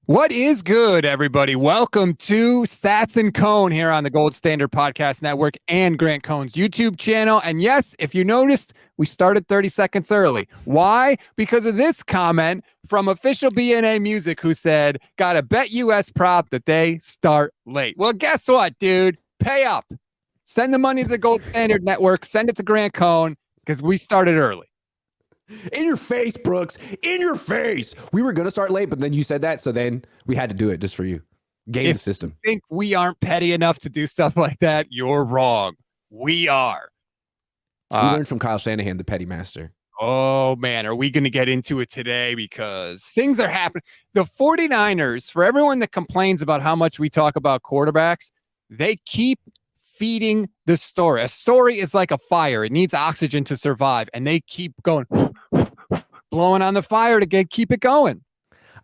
What is good, everybody? Welcome to Stats and Cohn here on the Gold Standard Podcast Network and Grant Cohn's YouTube channel. And yes, if you noticed, we started 30 seconds early. Why? Because of this comment from official BNA Music, who said, "Got a bet US prop that they start late." Well, guess what, dude? Pay up. Send the money to the Gold Standard Network. Send it to Grant Cohn because we started early. In your face, Brooks. In your face. We were going to start late, but then you said that, so then we had to do it just for you. Game the system. If you think we aren't petty enough to do stuff like that, you're wrong. We are. We learned from Kyle Shanahan, the petty master. Oh, man. Are we going to get into it today? Because things are happening. The 49ers, for everyone that complains about how much we talk about quarterbacks, they keep feeding the story. A story is like a fire. It needs oxygen to survive, and they keep going, blowing on the fire to keep it going.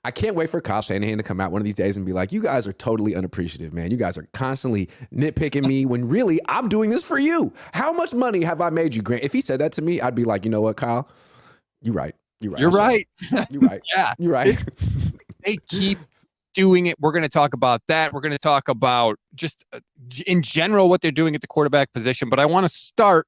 I can't wait for Kyle Shanahan to come out one of these days and be like, "You guys are totally unappreciative, man. You guys are constantly nitpicking me when really I'm doing this for you. How much money have I made you, Grant?" If he said that to me, I'd be like, "You know what, Kyle? You're right. You're right. You're right. You're right. Yeah. You're right." They keep doing it. We're going to talk about that. We're going to talk about just in general what they're doing at the quarterback position. But I want to start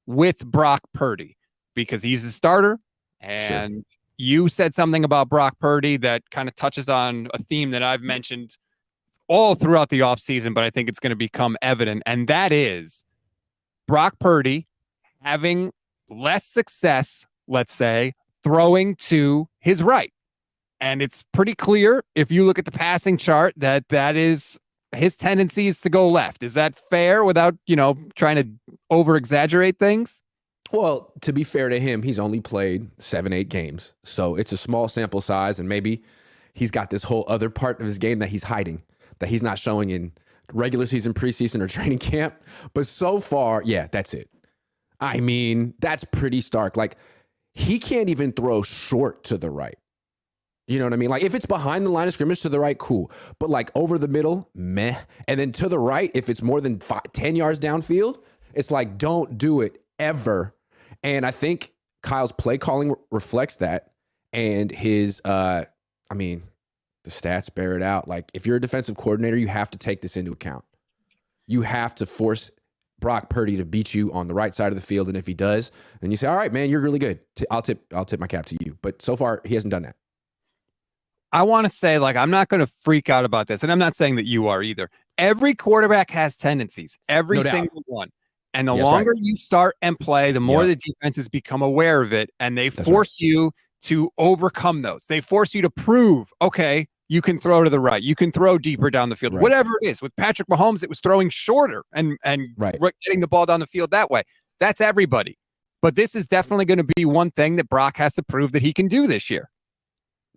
with Brock Purdy because he's the starter. And you said something about Brock Purdy that kind of touches on a theme that I've mentioned all throughout the offseason, but I think it's going to become evident. And that is Brock Purdy having less success, let's say, throwing to his right. And it's pretty clear if you look at the passing chart that is his tendencies to go left. Is that fair without, trying to over exaggerate things? Well, to be fair to him, he's only played 7-8 games. So it's a small sample size. And maybe he's got this whole other part of his game that he's hiding, that he's not showing in regular season, preseason, or training camp. But so far, yeah, that's it. I mean, that's pretty stark. Like, he can't even throw short to the right. You know what I mean? Like, if it's behind the line of scrimmage to the right, cool. But like over the middle, meh. And then to the right, if it's more than 10 yards downfield, it's like, don't do it ever. And I think Kyle's play calling reflects that. And his, the stats bear it out. Like, if you're a defensive coordinator, you have to take this into account. You have to force Brock Purdy to beat you on the right side of the field. And if he does, then you say, "All right, man, you're really good. I'll tip my cap to you." But so far, he hasn't done that. I want to say, I'm not going to freak out about this, and I'm not saying that you are either. Every quarterback has tendencies, every single one. And the longer you start and play, the more the defenses become aware of it, and they force you to overcome those. They force you to prove, okay, you can throw to the right. You can throw deeper down the field, whatever it is. With Patrick Mahomes, it was throwing shorter and getting the ball down the field that way. That's everybody. But this is definitely going to be one thing that Brock has to prove that he can do this year.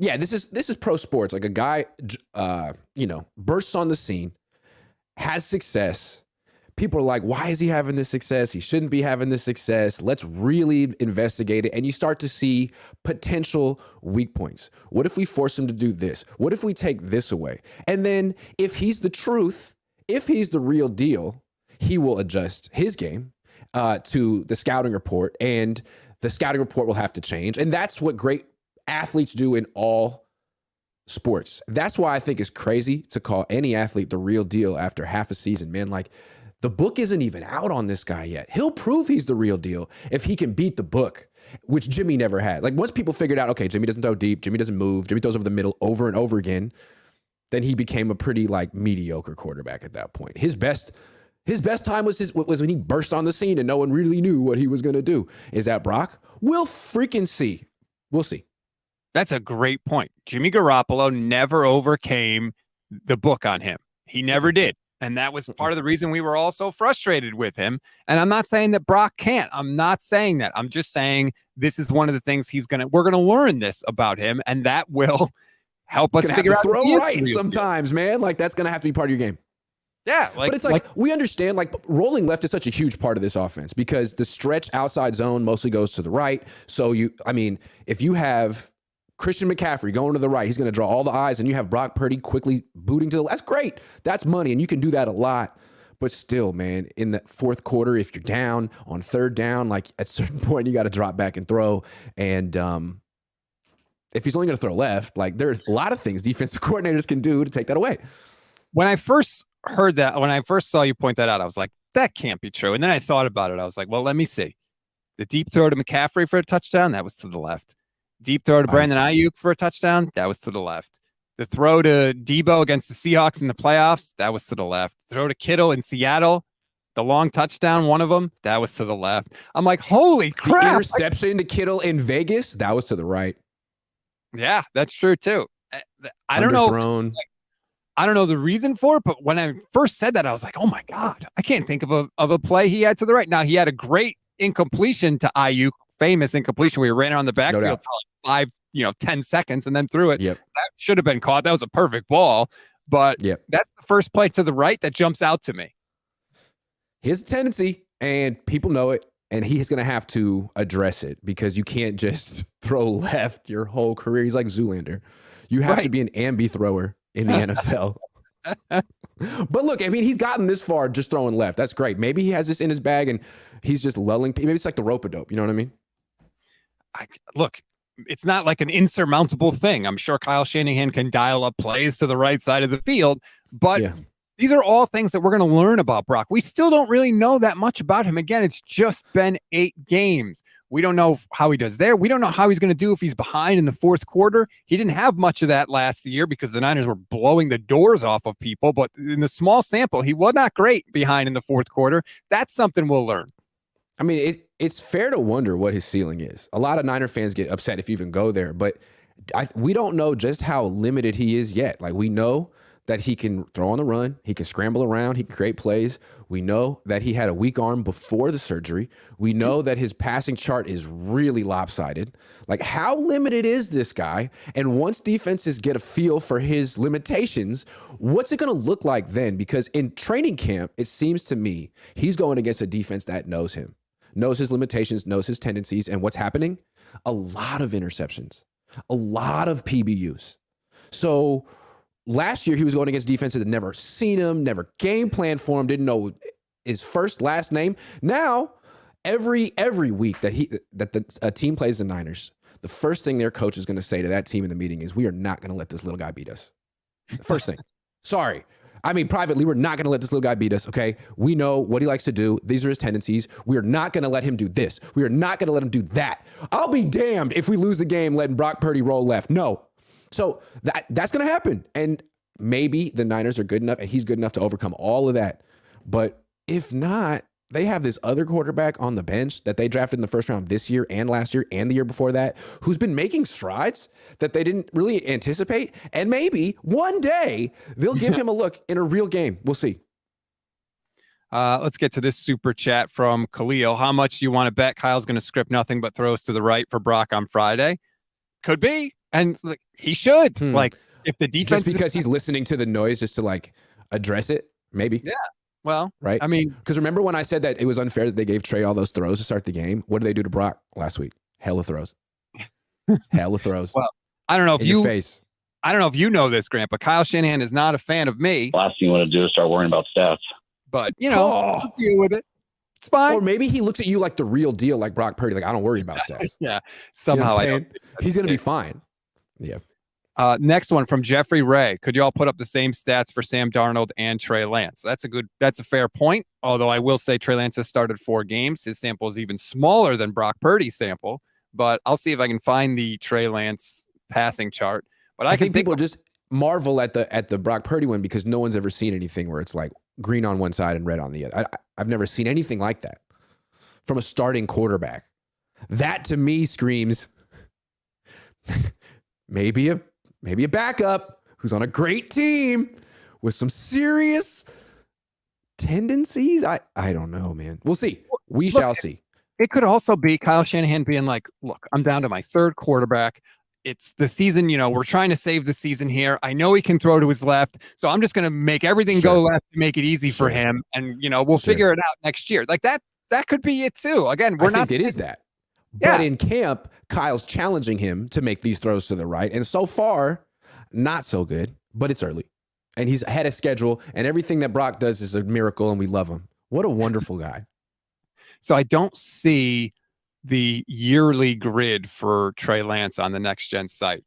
Yeah, this is pro sports. Like, a guy, bursts on the scene, has success. People are like, "Why is he having this success? He shouldn't be having this success. Let's really investigate it." And you start to see potential weak points. What if we force him to do this? What if we take this away? And then if he's the truth, if he's the real deal, he will adjust his game to the scouting report, and the scouting report will have to change. And that's what great athletes do in all sports. That's why I think it's crazy to call any athlete the real deal after half a season, man. Like, the book isn't even out on this guy yet. He'll prove he's the real deal if he can beat the book, which Jimmy never had. Like, once people figured out, okay, Jimmy doesn't throw deep, Jimmy doesn't move, Jimmy throws over the middle over and over again, then he became a pretty mediocre quarterback at that point. His best time was when he burst on the scene and no one really knew what he was going to do. Is that Brock? We'll freaking see. We'll see. That's a great point. Jimmy Garoppolo never overcame the book on him. He never did. And that was part of the reason we were all so frustrated with him. And I'm not saying that Brock can't. I'm not saying that. I'm just saying this is one of the things we're going to learn this about him. And that will help us figure out. Throw right sometimes, man. Like, that's going to have to be part of your game. Yeah. But it's we understand, rolling left is such a huge part of this offense because the stretch outside zone mostly goes to the right. So if you have Christian McCaffrey going to the right, he's going to draw all the eyes, and you have Brock Purdy quickly booting to the left. That's great. That's money, and you can do that a lot. But still, man, in the fourth quarter, if you're down on third down, at a certain point, you got to drop back and throw. And if he's only going to throw left, like there's a lot of things defensive coordinators can do to take that away. When I first heard that, when I first saw you point that out, I was like, that can't be true. And then I thought about it. I was like, well, let me see. The deep throw to McCaffrey for a touchdown, that was to the left. Deep throw to Brandon Ayuk for a touchdown, that was to the left. The throw to Debo against the Seahawks in the playoffs, that was to the left. Throw to Kittle in Seattle, the long touchdown, one of them, that was to the left. I'm like, holy crap. The interception to Kittle in Vegas, that was to the right. Yeah, that's true too. I don't know. I don't know the reason for it, but when I first said that, I was like, oh my God, I can't think of a play he had to the right. Now, he had a great incompletion to Ayuk, famous incompletion where he ran around the backfield for like 10 seconds and then threw it. Yep. That should have been caught. That was a perfect ball. But that's the first play to the right that jumps out to me. His tendency, and people know it, and he's going to have to address it because you can't just throw left your whole career. He's like Zoolander. You have to be an ambi thrower in the NFL. But look, I mean, he's gotten this far just throwing left. That's great. Maybe he has this in his bag and he's just lulling. Maybe it's like the rope-a-dope. You know what I mean? Look, it's not like an insurmountable thing. I'm sure Kyle Shanahan can dial up plays to the right side of the field, but these are all things that we're going to learn about Brock. We still don't really know that much about him. Again, it's just been 8 games. We don't know how he does there. We don't know how he's going to do if he's behind in the fourth quarter. He didn't have much of that last year because the Niners were blowing the doors off of people. But in the small sample, he was not great behind in the fourth quarter. That's something we'll learn. I mean, it's fair to wonder what his ceiling is. A lot of Niner fans get upset if you even go there. But we don't know just how limited he is yet. Like, we know that he can throw on the run, he can scramble around, he can create plays. We know that he had a weak arm before the surgery. We know that his passing chart is really lopsided. Like, how limited is this guy? And once defenses get a feel for his limitations, what's it going to look like then? Because in training camp, it seems to me he's going against a defense that knows him, knows his limitations, knows his tendencies, and what's happening? A lot of interceptions, a lot of PBUs. So last year, he was going against defenses that never seen him, never game planned for him, didn't know his first, last name. Now, every week that a team plays the Niners, the first thing their coach is going to say to that team in the meeting is, we are not going to let this little guy beat us. First thing. Sorry. I mean, privately, we're not going to let this little guy beat us, okay? We know what he likes to do. These are his tendencies. We are not going to let him do this. We are not going to let him do that. I'll be damned if we lose the game letting Brock Purdy roll left. No. So that's going to happen. And maybe the Niners are good enough and he's good enough to overcome all of that. But if not, they have this other quarterback on the bench that they drafted in the first round this year and last year and the year before that, who's been making strides that they didn't really anticipate. And maybe one day they'll give him a look in a real game. We'll see. Let's get to this super chat from Khalil. How much do you want to bet Kyle's going to script nothing but throws to the right for Brock on Friday? Could be. And like, he should. Like, if the defense, just because he's listening to the noise just to like address it, maybe. Yeah. Well, right. I mean, because remember when I said that it was unfair that they gave Trey all those throws to start the game? What did they do to Brock last week? Hella throws. Hella throws. Well, I don't know if your face. I don't know if you know this, Grant, but Kyle Shanahan is not a fan of me. Last thing you want to do is start worrying about stats. But I'll deal with it. It's fine. Or maybe he looks at you like the real deal, like Brock Purdy. Like, I don't worry about stats. Yeah. Somehow he's going to be fine. Yeah. Next one from Jeffrey Ray. Could you all put up the same stats for Sam Darnold and Trey Lance? That's a fair point. Although I will say Trey Lance has started 4 games. His sample is even smaller than Brock Purdy's sample, but I'll see if I can find the Trey Lance passing chart. But I think people just marvel at the Brock Purdy one because no one's ever seen anything where it's like green on one side and red on the other. I've never seen anything like that from a starting quarterback. That to me screams maybe a backup who's on a great team with some serious tendencies. I don't know, man. We'll see. We shall see. It could also be Kyle Shanahan being like, look, I'm down to my 3rd quarterback. It's the season, we're trying to save the season here. I know he can throw to his left, so I'm just going to make everything go left to make it easy for him. And, we'll figure it out next year. Like that could be it too. Again, it is that. But in camp, Kyle's challenging him to make these throws to the right. And so far, not so good, but it's early. And he's ahead of schedule. And everything that Brock does is a miracle, and we love him. What a wonderful guy. So I don't see the yearly grid for Trey Lance on the Next Gen site.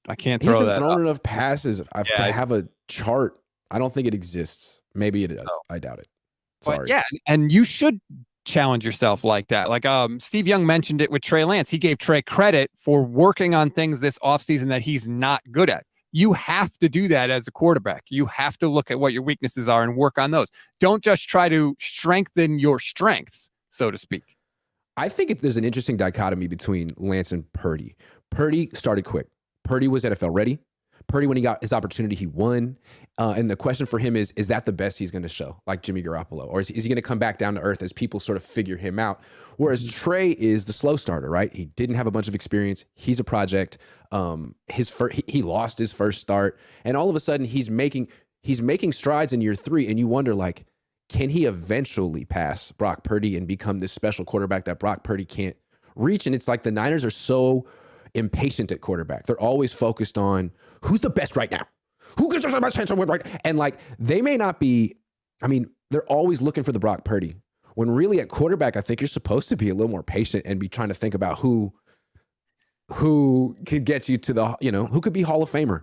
I can't He throw hasn't that thrown up. enough passes to have a chart. I don't think it exists. Maybe it does. So, I doubt it. but Sorry. yeah, and you should challenge yourself like that. Like Steve Young mentioned it with Trey Lance. He gave Trey credit for working on things this offseason that he's not good at. You have to do that as a quarterback. You have to look at what your weaknesses are and work on those. Don't just try to strengthen your strengths, so to speak. I think there's an interesting dichotomy between Lance and Purdy. Purdy started quick. Purdy was NFL ready. Purdy, when he got his opportunity, he won. And the question for him is that the best he's going to show, like Jimmy Garoppolo? Or is he going to come back down to earth as people sort of figure him out? Whereas Trey is the slow starter, right? He didn't have a bunch of experience. He's a project. He lost his first start. And all of a sudden, he's making strides in year 3. And you wonder, like, can he eventually pass Brock Purdy and become this special quarterback that Brock Purdy can't reach? And it's like the Niners are so impatient at quarterback. They're always focused on who's the best right now. Who gives us the best chance to win right now? And like, they may not be, I mean, they're always looking for the Brock Purdy. When really at quarterback, I think you're supposed to be a little more patient and be trying to think about who could get you to the, who could be Hall of Famer.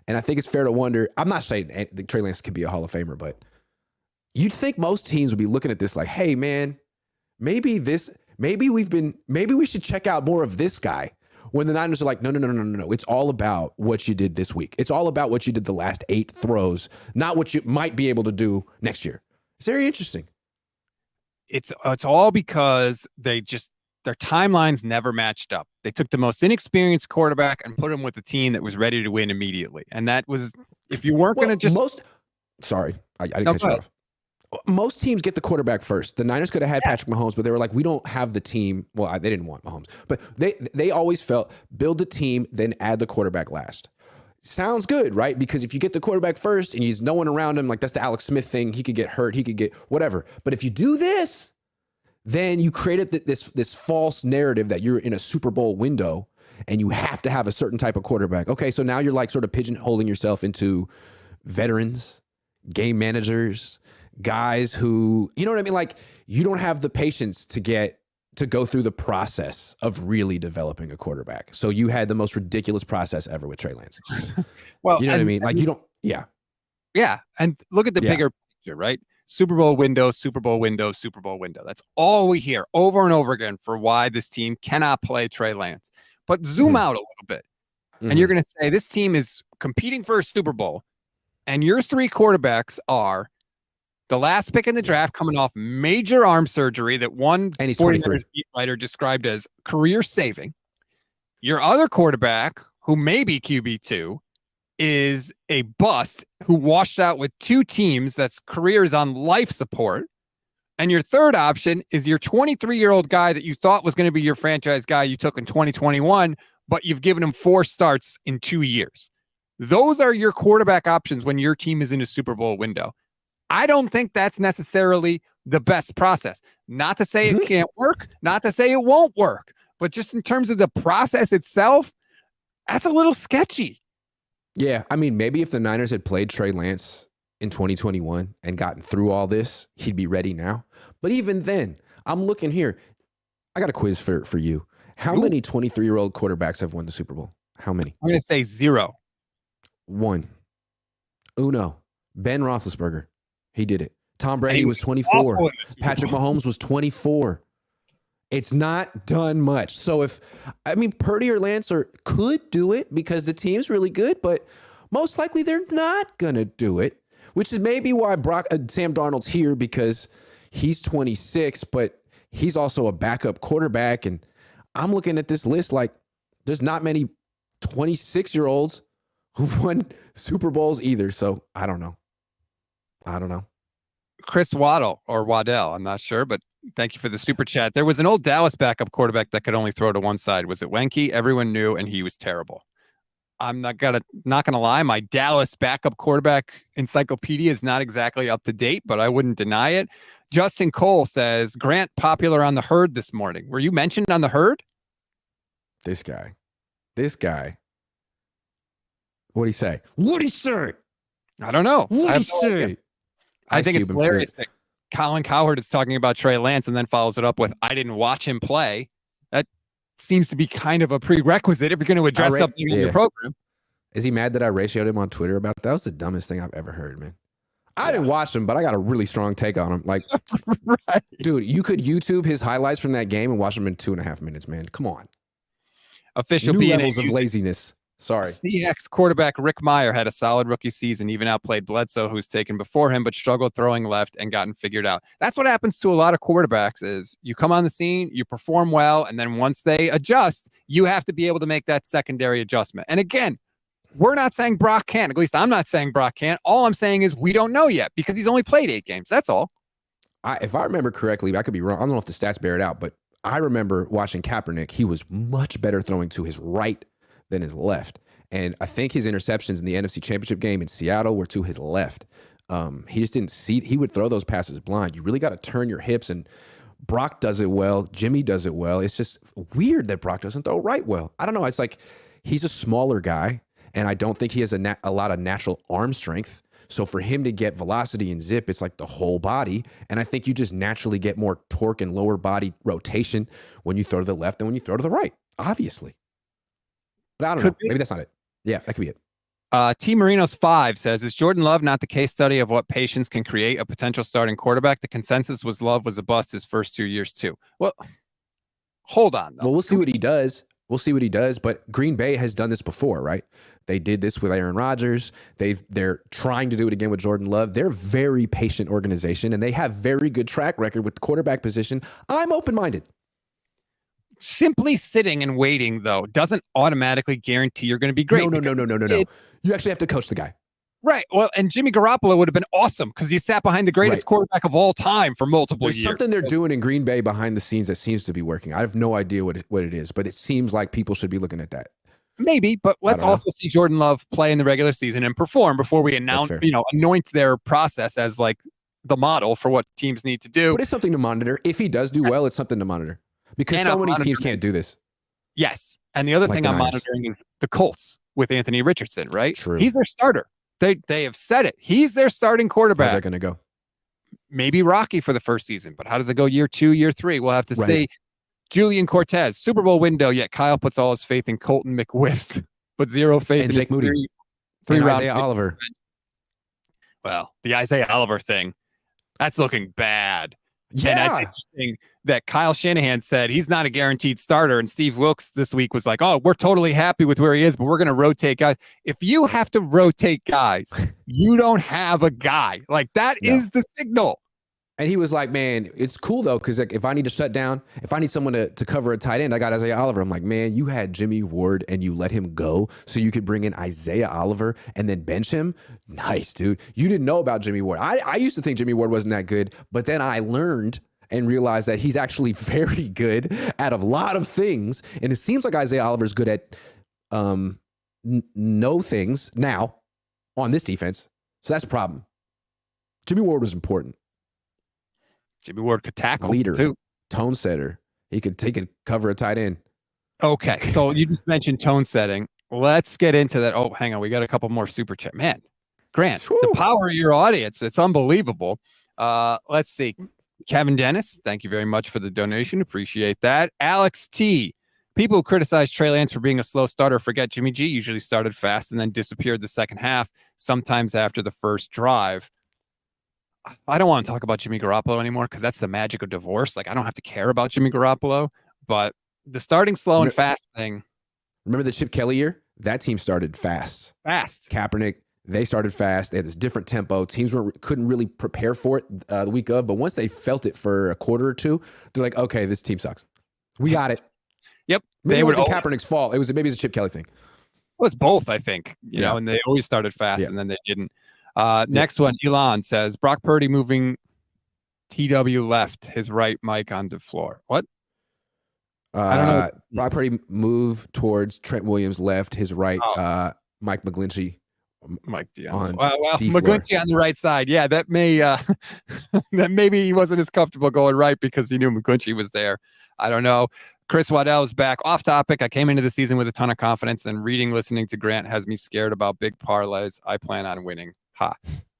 And I think it's fair to wonder, I'm not saying Trey Lance could be a Hall of Famer, but you'd think most teams would be looking at this like, hey man, maybe we should check out more of this guy. When the Niners are like, no. It's all about what you did this week. It's all about what you did the last 8 throws, not what you might be able to do next year. It's very interesting. It's all because their timelines never matched up. They took the most inexperienced quarterback and put him with a team that was ready to win immediately. And that was, if you weren't going to just... Sorry, I didn't cut you off. Most teams get the quarterback first. The Niners could have had Patrick Mahomes, but they were like, we don't have the team. Well, they didn't want Mahomes, but they always felt build the team, then add the quarterback last. Sounds good, right? Because if you get the quarterback first and he's no one around him, like that's the Alex Smith thing. He could get hurt. He could get whatever. But if you do this, then you created this false narrative that you're in a Super Bowl window and you have to have a certain type of quarterback. Okay, so now you're like sort of pigeonholing yourself into veterans, game managers, guys who, you know what I mean? Like, you don't have the patience to go through the process of really developing a quarterback. So you had the most ridiculous process ever with Trey Lance. Well, you know what I mean? Like, you don't, yeah. Yeah. And look at the bigger picture, right? Super Bowl window, Super Bowl window, Super Bowl window. That's all we hear over and over again for why this team cannot play Trey Lance. But zoom out a little bit. And you're going to say this team is competing for a Super Bowl. And your 3 quarterbacks are the last pick in the draft, coming off major arm surgery that one 49ers beat writer described as career saving. Your other quarterback, who may be QB2, is a bust who washed out with 2 teams that's careers on life support. And your third option is your 23-year-old guy that you thought was going to be your franchise guy you took in 2021, but you've given him 4 starts in 2 years. Those are your quarterback options when your team is in a Super Bowl window. I don't think that's necessarily the best process. Not to say it can't work, not to say it won't work, but just in terms of the process itself, that's a little sketchy. Yeah, I mean, maybe if the Niners had played Trey Lance in 2021 and gotten through all this, he'd be ready now. But even then, I'm looking here. I got a quiz for you. How many 23-year-old quarterbacks have won the Super Bowl? How many? I'm going to say 0. 1. Uno. Ben Roethlisberger. He did it. Tom Brady was 24. Patrick Mahomes was 24. It's not done much. So Purdy or Lance could do it because the team's really good, but most likely they're not going to do it, which is maybe why Sam Darnold's here, because he's 26, but he's also a backup quarterback. And I'm looking at this list like there's not many 26-year-olds who've won Super Bowls either. So I don't know. Chris Waddle or Waddell, I'm not sure, but thank you for the super chat. There was an old Dallas backup quarterback that could only throw to one side. Was it Wenke? Everyone knew, and he was terrible. I'm not gonna lie. My Dallas backup quarterback encyclopedia is not exactly up to date, but I wouldn't deny it. Justin Cole says, Grant popular on the Herd this morning. Were you mentioned on the Herd? This guy. What'd he say? I don't know. What'd he say? I think it's hilarious that Colin Cowherd is talking about Trey Lance and then follows it up with, I didn't watch him play. seems to be kind of a prerequisite if you're going to address something in your program. Is he mad that I ratioed him on Twitter about that? That was the dumbest thing I've ever heard, man. I didn't watch him, but I got a really strong take on him. Like, right. Dude, you could YouTube his highlights from that game and watch them in 2.5 minutes, man. Come on. Official New BNA levels of laziness. Sorry. Seahawks quarterback Rick Meyer had a solid rookie season, even outplayed Bledsoe, who's taken before him, but struggled throwing left and gotten figured out. That's what happens to a lot of quarterbacks is you come on the scene, you perform well, and then once they adjust, you have to be able to make that secondary adjustment. And again, we're not saying Brock can't. At least I'm not saying Brock can't. All I'm saying is we don't know yet because he's only played 8 games. That's all. If I remember correctly, I could be wrong. I don't know if the stats bear it out, but I remember watching Kaepernick. He was much better throwing to his right than his left. And I think his interceptions in the NFC Championship game in Seattle were to his left. He just didn't see. He would throw those passes blind. You really got to turn your hips, and Brock does it well. Jimmy does it well. It's just weird that Brock doesn't throw right well. I don't know. It's like he's a smaller guy. And I don't think he has a lot of natural arm strength. So for him to get velocity and zip, it's like the whole body. And I think you just naturally get more torque and lower body rotation when you throw to the left than when you throw to the right, obviously. But I don't know. Maybe that's not it. Yeah, that could be it. T Marinos 5 says, is Jordan Love not the case study of what patience can create a potential starting quarterback? The consensus was Love was a bust his first 2 years too. Well, hold on, though. Well, we'll see what he does. We'll see what he does, but Green Bay has done this before, right? They did this with Aaron Rodgers. They're trying to do it again with Jordan Love. They're a very patient organization, and they have very good track record with the quarterback position. I'm open-minded. Simply sitting and waiting, though, doesn't automatically guarantee you're going to be great. No. You actually have to coach the guy. Right. Well, and Jimmy Garoppolo would have been awesome because he sat behind the greatest quarterback of all time for multiple years. There's something they're doing in Green Bay behind the scenes that seems to be working. I have no idea what it is, but it seems like people should be looking at that. Maybe, but let's also see Jordan Love play in the regular season and perform before we anoint their process as like the model for what teams need to do. But it's something to monitor. If he does do well, it's something to monitor because so many teams can't do this. Yes. And the other thing I'm monitoring is the Colts with Anthony Richardson, right? True. He's their starter. They have said it. He's their starting quarterback. How's that going to go? Maybe rocky for the first season, but how does it go year 2, year 3? We'll have to see. Julian Cortez, Super Bowl window, yet Kyle puts all his faith in Colton McWhips, but zero faith in Jake Moody. Three Isaiah Oliver. Well, the Isaiah Oliver thing, that's looking bad. Yeah. And that's interesting that Kyle Shanahan said he's not a guaranteed starter. And Steve Wilkes this week was like, oh, we're totally happy with where he is, but we're going to rotate guys. If you have to rotate guys, you don't have a guy. Like that is the signal. And he was like, man, it's cool, though, because like, if I need to shut down, if I need someone to cover a tight end, I got Isaiah Oliver. I'm like, man, you had Jimmy Ward and you let him go so you could bring in Isaiah Oliver and then bench him? Nice, dude. You didn't know about Jimmy Ward. I used to think Jimmy Ward wasn't that good, but then I learned and realized that he's actually very good at a lot of things. And it seems like Isaiah Oliver's good at no things now on this defense. So that's a problem. Jimmy Ward was important. Jimmy Ward could tackle. Leader, too. Tone setter. He could cover a tight end. Okay, so you just mentioned tone setting. Let's get into that. Oh, hang on. We got a couple more super chat. Man, Grant, the power of your audience. It's unbelievable. Let's see. Kevin Dennis, thank you very much for the donation. Appreciate that. Alex T. People who criticize Trey Lance for being a slow starter forget Jimmy G usually started fast and then disappeared the second half, sometimes after the first drive. I don't want to talk about Jimmy Garoppolo anymore because that's the magic of divorce. Like, I don't have to care about Jimmy Garoppolo, but the starting slow and fast thing. Remember the Chip Kelly year? That team started fast. Kaepernick, they started fast. They had this different tempo. Teams couldn't really prepare for it the week of, but once they felt it for a quarter or two, they're like, okay, this team sucks. We got it. Yep. Maybe it wasn't Kaepernick's fault. Maybe it was a Chip Kelly thing. Well, it's both, I think. You know, and they always started fast and then they didn't. Next one, Elon says, Brock Purdy moving TW left, his right mic on the floor. What? I don't know. Brock Purdy moved towards Trent Williams left, his right, Mike McGlinchey. Mike Dion. Well, McGlinchey on the right side. Yeah, that may that maybe he wasn't as comfortable going right because he knew McGlinchey was there. I don't know. Chris Waddell is back. Off topic. I came into the season with a ton of confidence, and listening to Grant has me scared about big parlays. I plan on winning. Ha.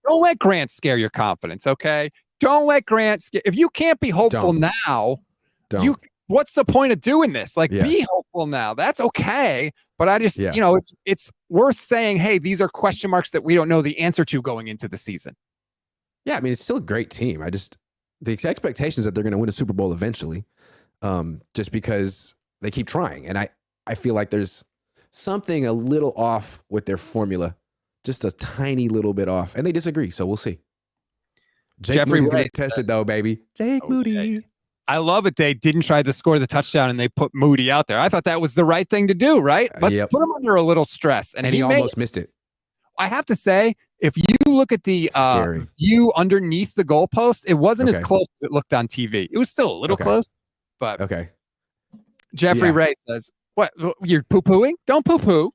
Don't let Grant scare your confidence, okay? Don't let Grant scare. If you can't be hopeful now, what's the point of doing this? Like, Yeah. be hopeful now. That's okay. But I just, Yeah. it's worth saying, hey, these are question marks that we don't know the answer to going into the season. Yeah, I mean, it's still a great team. The expectations that they're going to win a Super Bowl eventually, just because they keep trying. And I feel like there's something a little off with their formula, just a tiny little bit off. And they disagree, so we'll see. Jeffrey Moody's Ray getting tested, though, baby. Jake Moody. I love it. They didn't try to score the touchdown and they put Moody out there. I thought that was the right thing to do, right? Let's Yep. put him under a little stress. And he almost missed it. I have to say, if you look at the Scary. view underneath the goalpost, it wasn't as Okay. close as it looked on TV. It was still a little Okay. close. But Okay. Jeffrey Yeah. Ray says, what, you're poo-pooing? Don't poo-poo.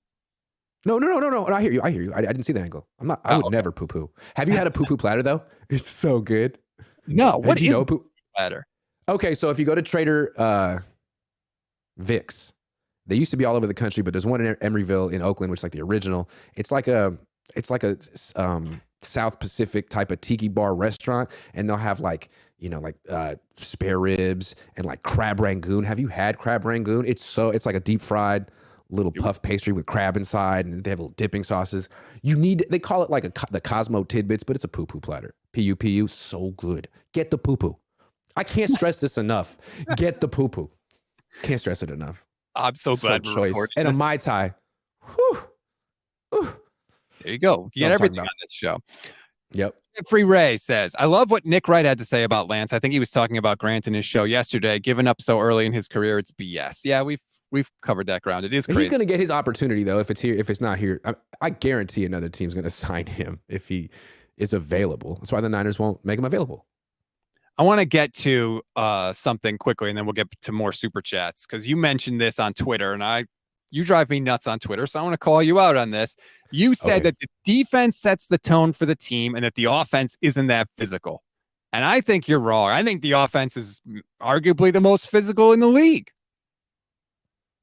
No. I hear you. I didn't see the angle. I would never poo-poo. Have you had a poo-poo platter, though? It's so good. No, what Did you is know poo- platter? Okay, so if you go to Trader Vic's, they used to be all over the country, but there's one in Emeryville in Oakland, which is like the original. It's like a South Pacific type of tiki bar restaurant, and they'll have like spare ribs and like crab rangoon. Have you had crab rangoon? It's like a deep fried little puff pastry with crab inside, and they have little dipping sauces. They call it like the Cosmo tidbits, but it's a poo-poo platter. P-U-P-U, so good. Get the poo-poo. I can't stress this enough. Get the poo-poo. Can't stress it enough. I'm so glad we're choice. recording And a this. Mai Tai. Whew. Whew. There you go. You get Know what I'm everything talking on this show. Yep. Jeffrey Ray says, I love what Nick Wright had to say about Lance. I think he was talking about Grant in his show yesterday. Giving up so early in his career, it's BS. Yeah, we've covered that ground. It is crazy. He's going to get his opportunity, though, if it's here. If it's not here, I guarantee another team's going to sign him if he is available. That's why the Niners won't make him available. I want to get to something quickly, and then we'll get to more super chats, because you mentioned this on Twitter, and you drive me nuts on Twitter, so I want to call you out on this. You said that the defense sets the tone for the team and that the offense isn't that physical. And I think you're wrong. I think the offense is arguably the most physical in the league.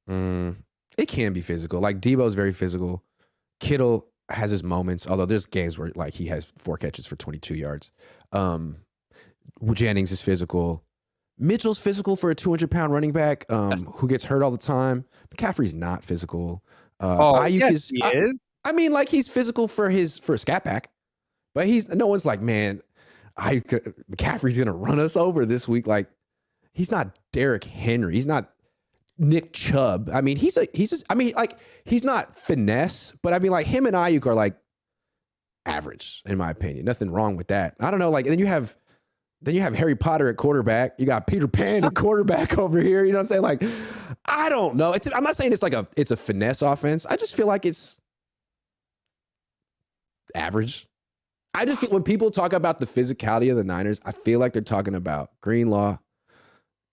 It can be physical. Like, Debo's very physical. Kittle has his moments, although there's games where like he has 4 catches for 22 yards. Jennings is physical. Mitchell's physical for a 200-pound running back who gets hurt all the time. McCaffrey's not physical. Ayuk he is. I mean, like, he's physical for a scat pack, but no one's like, man, McCaffrey's gonna run us over this week. Like, he's not Derrick Henry. He's not Nick Chubb. I mean, he's not finesse, but I mean, like, him and Ayuk are like average in my opinion. Nothing wrong with that. I don't know. Like, and then you have Harry Potter at quarterback. You got Peter Pan at quarterback over here. You know what I'm saying? Like, I don't know. I'm not saying it's a finesse offense. I just feel like it's average. I just feel when people talk about the physicality of the Niners, I feel like they're talking about Greenlaw,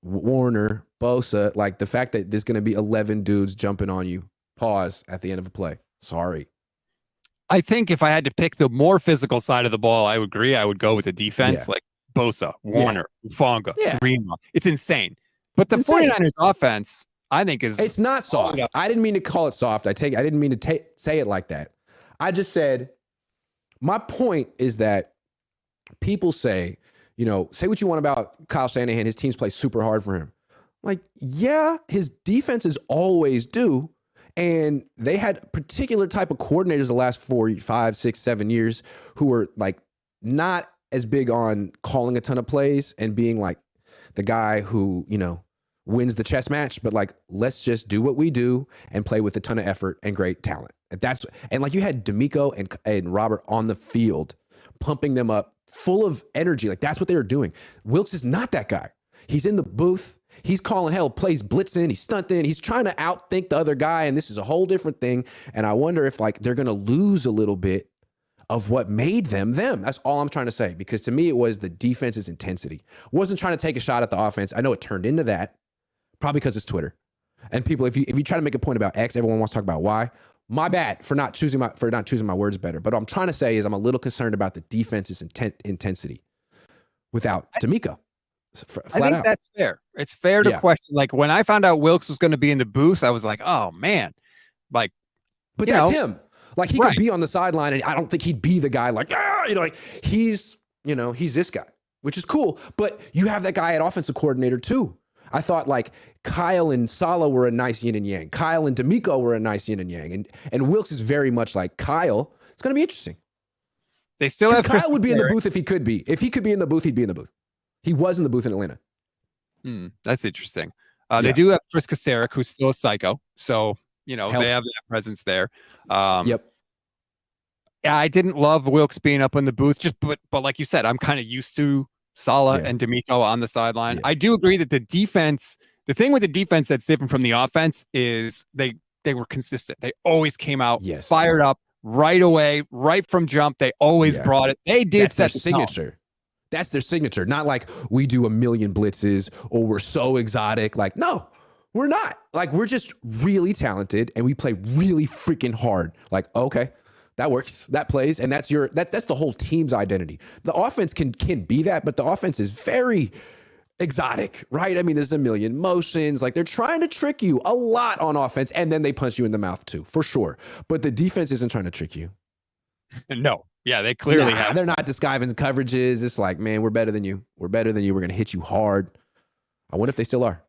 Warner, Bosa, like the fact that there's going to be 11 dudes jumping on you. Pause at the end of a play. Sorry. I think if I had to pick the more physical side of the ball, I would agree. I would go with the defense, like Bosa, Warner, Ufonga, Greenlaw. It's insane. But the 49ers offense, I think, it's not soft. I didn't mean to call it soft. I didn't mean to say it like that. I just said, my point is that people say what you want about Kyle Shanahan. His teams play super hard for him. Like, yeah, his defenses always do. And they had particular type of coordinators the last 4, 5, 6, 7 years who were like not as big on calling a ton of plays and being like the guy who, wins the chess match, but like, let's just do what we do and play with a ton of effort and great talent. And like, you had D'Amico and Robert on the field, pumping them up full of energy. Like, that's what they were doing. Wilkes is not that guy. He's in the booth. He's calling plays blitzing. He's stunting. He's trying to outthink the other guy. And this is a whole different thing. And I wonder if like they're going to lose a little bit of what made them. That's all I'm trying to say. Because to me, it was the defense's intensity. Wasn't trying to take a shot at the offense. I know it turned into that, probably because it's Twitter. And people, if you try to make a point about X, everyone wants to talk about Y. My bad for not choosing my words better. But what I'm trying to say is I'm a little concerned about the defense's intensity without D'Amico. I think that's fair. It's fair to question. Like, when I found out Wilkes was going to be in the booth, I was like, oh man, like, but that's him. Like, he could be on the sideline, and I don't think he'd be the guy like, like he's this guy, which is cool. But you have that guy at offensive coordinator too. I thought like Kyle and Salah were a nice yin and yang. Kyle and D'Amico were a nice yin and yang. And Wilkes is very much like Kyle. It's going to be interesting. They still have Kyle would be in the booth if he could be. If he could be in the booth, he'd be in the booth. He was in the booth in Atlanta. That's interesting. They do have Chris Kasarik, who's still a psycho. So, you know, Helps. they have that presence there. Yep. Yeah, I didn't love Wilkes being up in the booth, but like you said, I'm kind of used to Salah and D'Amico on the sideline. Yeah. I do agree that the thing with the defense that's different from the offense is they were consistent. They always came out fired up right away, right from jump. They always brought it. They did set the signature. That's their signature. Not like we do a million blitzes or we're so exotic. Like, no, we're not. Like, we're just really talented and we play really freaking hard. Like, okay, that works. That plays. And that's that's the whole team's identity. The offense can be that, but the offense is very exotic, right? I mean, there's a million motions. Like, they're trying to trick you a lot on offense, and then they punch you in the mouth too, for sure. But the defense isn't trying to trick you. No. Yeah, they clearly have. They're not disguising coverages. It's like, man, we're better than you. We're better than you. We're going to hit you hard. I wonder if they still are.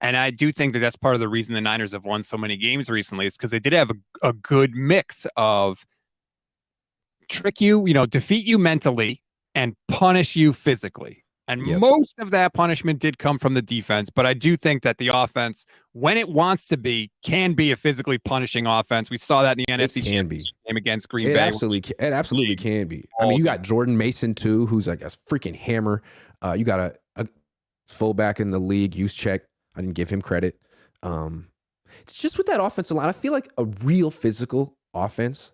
And I do think that that's part of the reason the Niners have won so many games recently is because they did have a good mix of trick you, defeat you mentally and punish you physically. And most of that punishment did come from the defense. But I do think that the offense, when it wants to be, can be a physically punishing offense. We saw that in the NFC Championship game against Green Bay. It absolutely can be. I mean, you got Jordan Mason, too, who's like a freaking hammer. You got a fullback in the league, Juszczyk. I didn't give him credit. It's just with that offensive line, I feel like a real physical offense,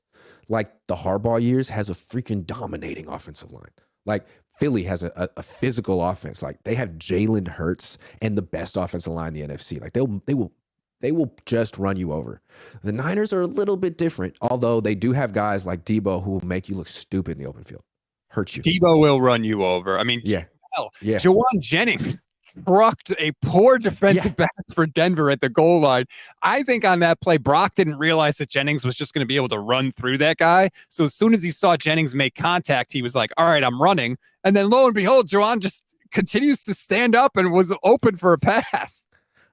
like the Harbaugh years, has a freaking dominating offensive line. Like Philly has a physical offense. Like they have Jalen Hurts and the best offensive line in the NFC. Like they will just run you over. The Niners are a little bit different, although they do have guys like Debo who will make you look stupid in the open field, hurt you. Debo will run you over. I mean, Jawan Jennings trucked a poor defensive back for Denver at the goal line. I think on that play, Brock didn't realize that Jennings was just going to be able to run through that guy. So as soon as he saw Jennings make contact, he was like, all right, I'm running. And then lo and behold, Jawan just continues to stand up and was open for a pass.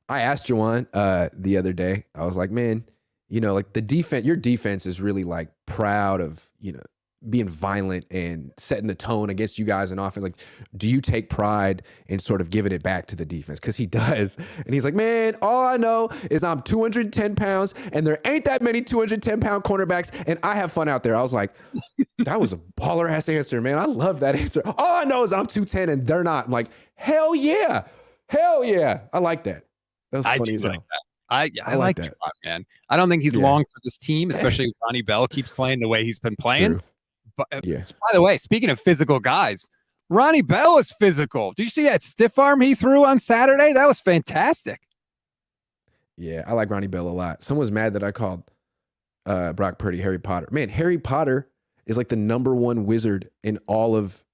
I asked Jawan the other day, I was like, man, like the defense, your defense is really like proud of, being violent and setting the tone against you guys in offense. Like, do you take pride in sort of giving it back to the defense? Because he does. And he's like, man, all I know is I'm 210 pounds and there ain't that many 210-pound cornerbacks and I have fun out there. I was like, that was a baller ass answer, man. I love that answer. All I know is I'm 210 and they're not. I'm like, hell yeah. Hell yeah. I like that. That was funny as hell. Like I like that, man. I don't think he's long for this team, especially if Ronnie Bell keeps playing the way he's been playing. True. But by the way, speaking of physical guys, Ronnie Bell is physical. Did you see that stiff arm he threw on Saturday? That was fantastic. Yeah, I like Ronnie Bell a lot. Someone's mad that I called Brock Purdy Harry Potter. Man, Harry Potter is like the #1 wizard in all of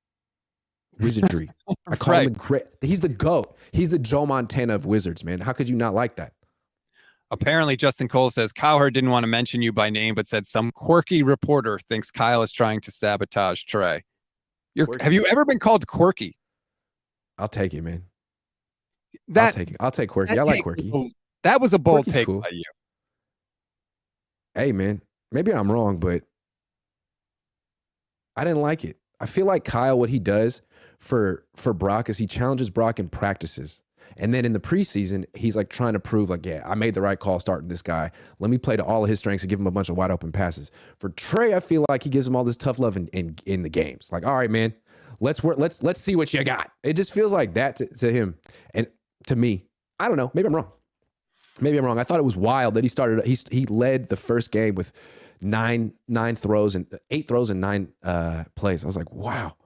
wizardry. I call him the great. He's the GOAT. He's the Joe Montana of wizards, man. How could you not like that? Apparently, Justin Cole says Cowherd didn't want to mention you by name, but said some quirky reporter thinks Kyle is trying to sabotage Trey. Have you ever been called quirky? I'll take it, man. I'll take quirky. I like quirky. That was a bold Quirky's take cool by you. Hey, man, maybe I'm wrong, but I didn't like it. I feel like Kyle, what he does for Brock is he challenges Brock in practices. And then in the preseason, he's like trying to prove like, yeah, I made the right call starting this guy. Let me play to all of his strengths and give him a bunch of wide open passes. For Trey, I feel like he gives him all this tough love in the games. Like, all right, man, let's work. Let's see what you got. It just feels like that to him. And to me, I don't know. Maybe I'm wrong. I thought it was wild that he led the first game with nine throws and 8 throws and 9 plays. I was like, wow.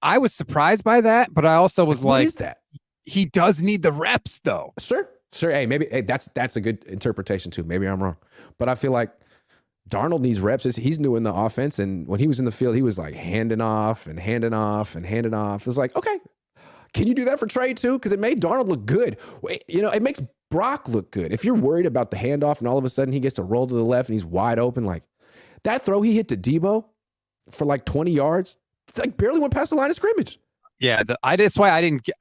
I was surprised by that, but I also was like, what is that? He does need the reps, though. Sure. Hey, maybe that's a good interpretation too. Maybe I'm wrong, but I feel like Darnold needs reps. He's new in the offense, and when he was in the field, he was like handing off. It was like, okay, can you do that for Trey too? Because it made Darnold look good. It makes Brock look good. If you're worried about the handoff, and all of a sudden he gets to roll to the left and he's wide open, like that throw he hit to Debo for like 20 yards, like barely went past the line of scrimmage. Yeah, that's why I didn't get.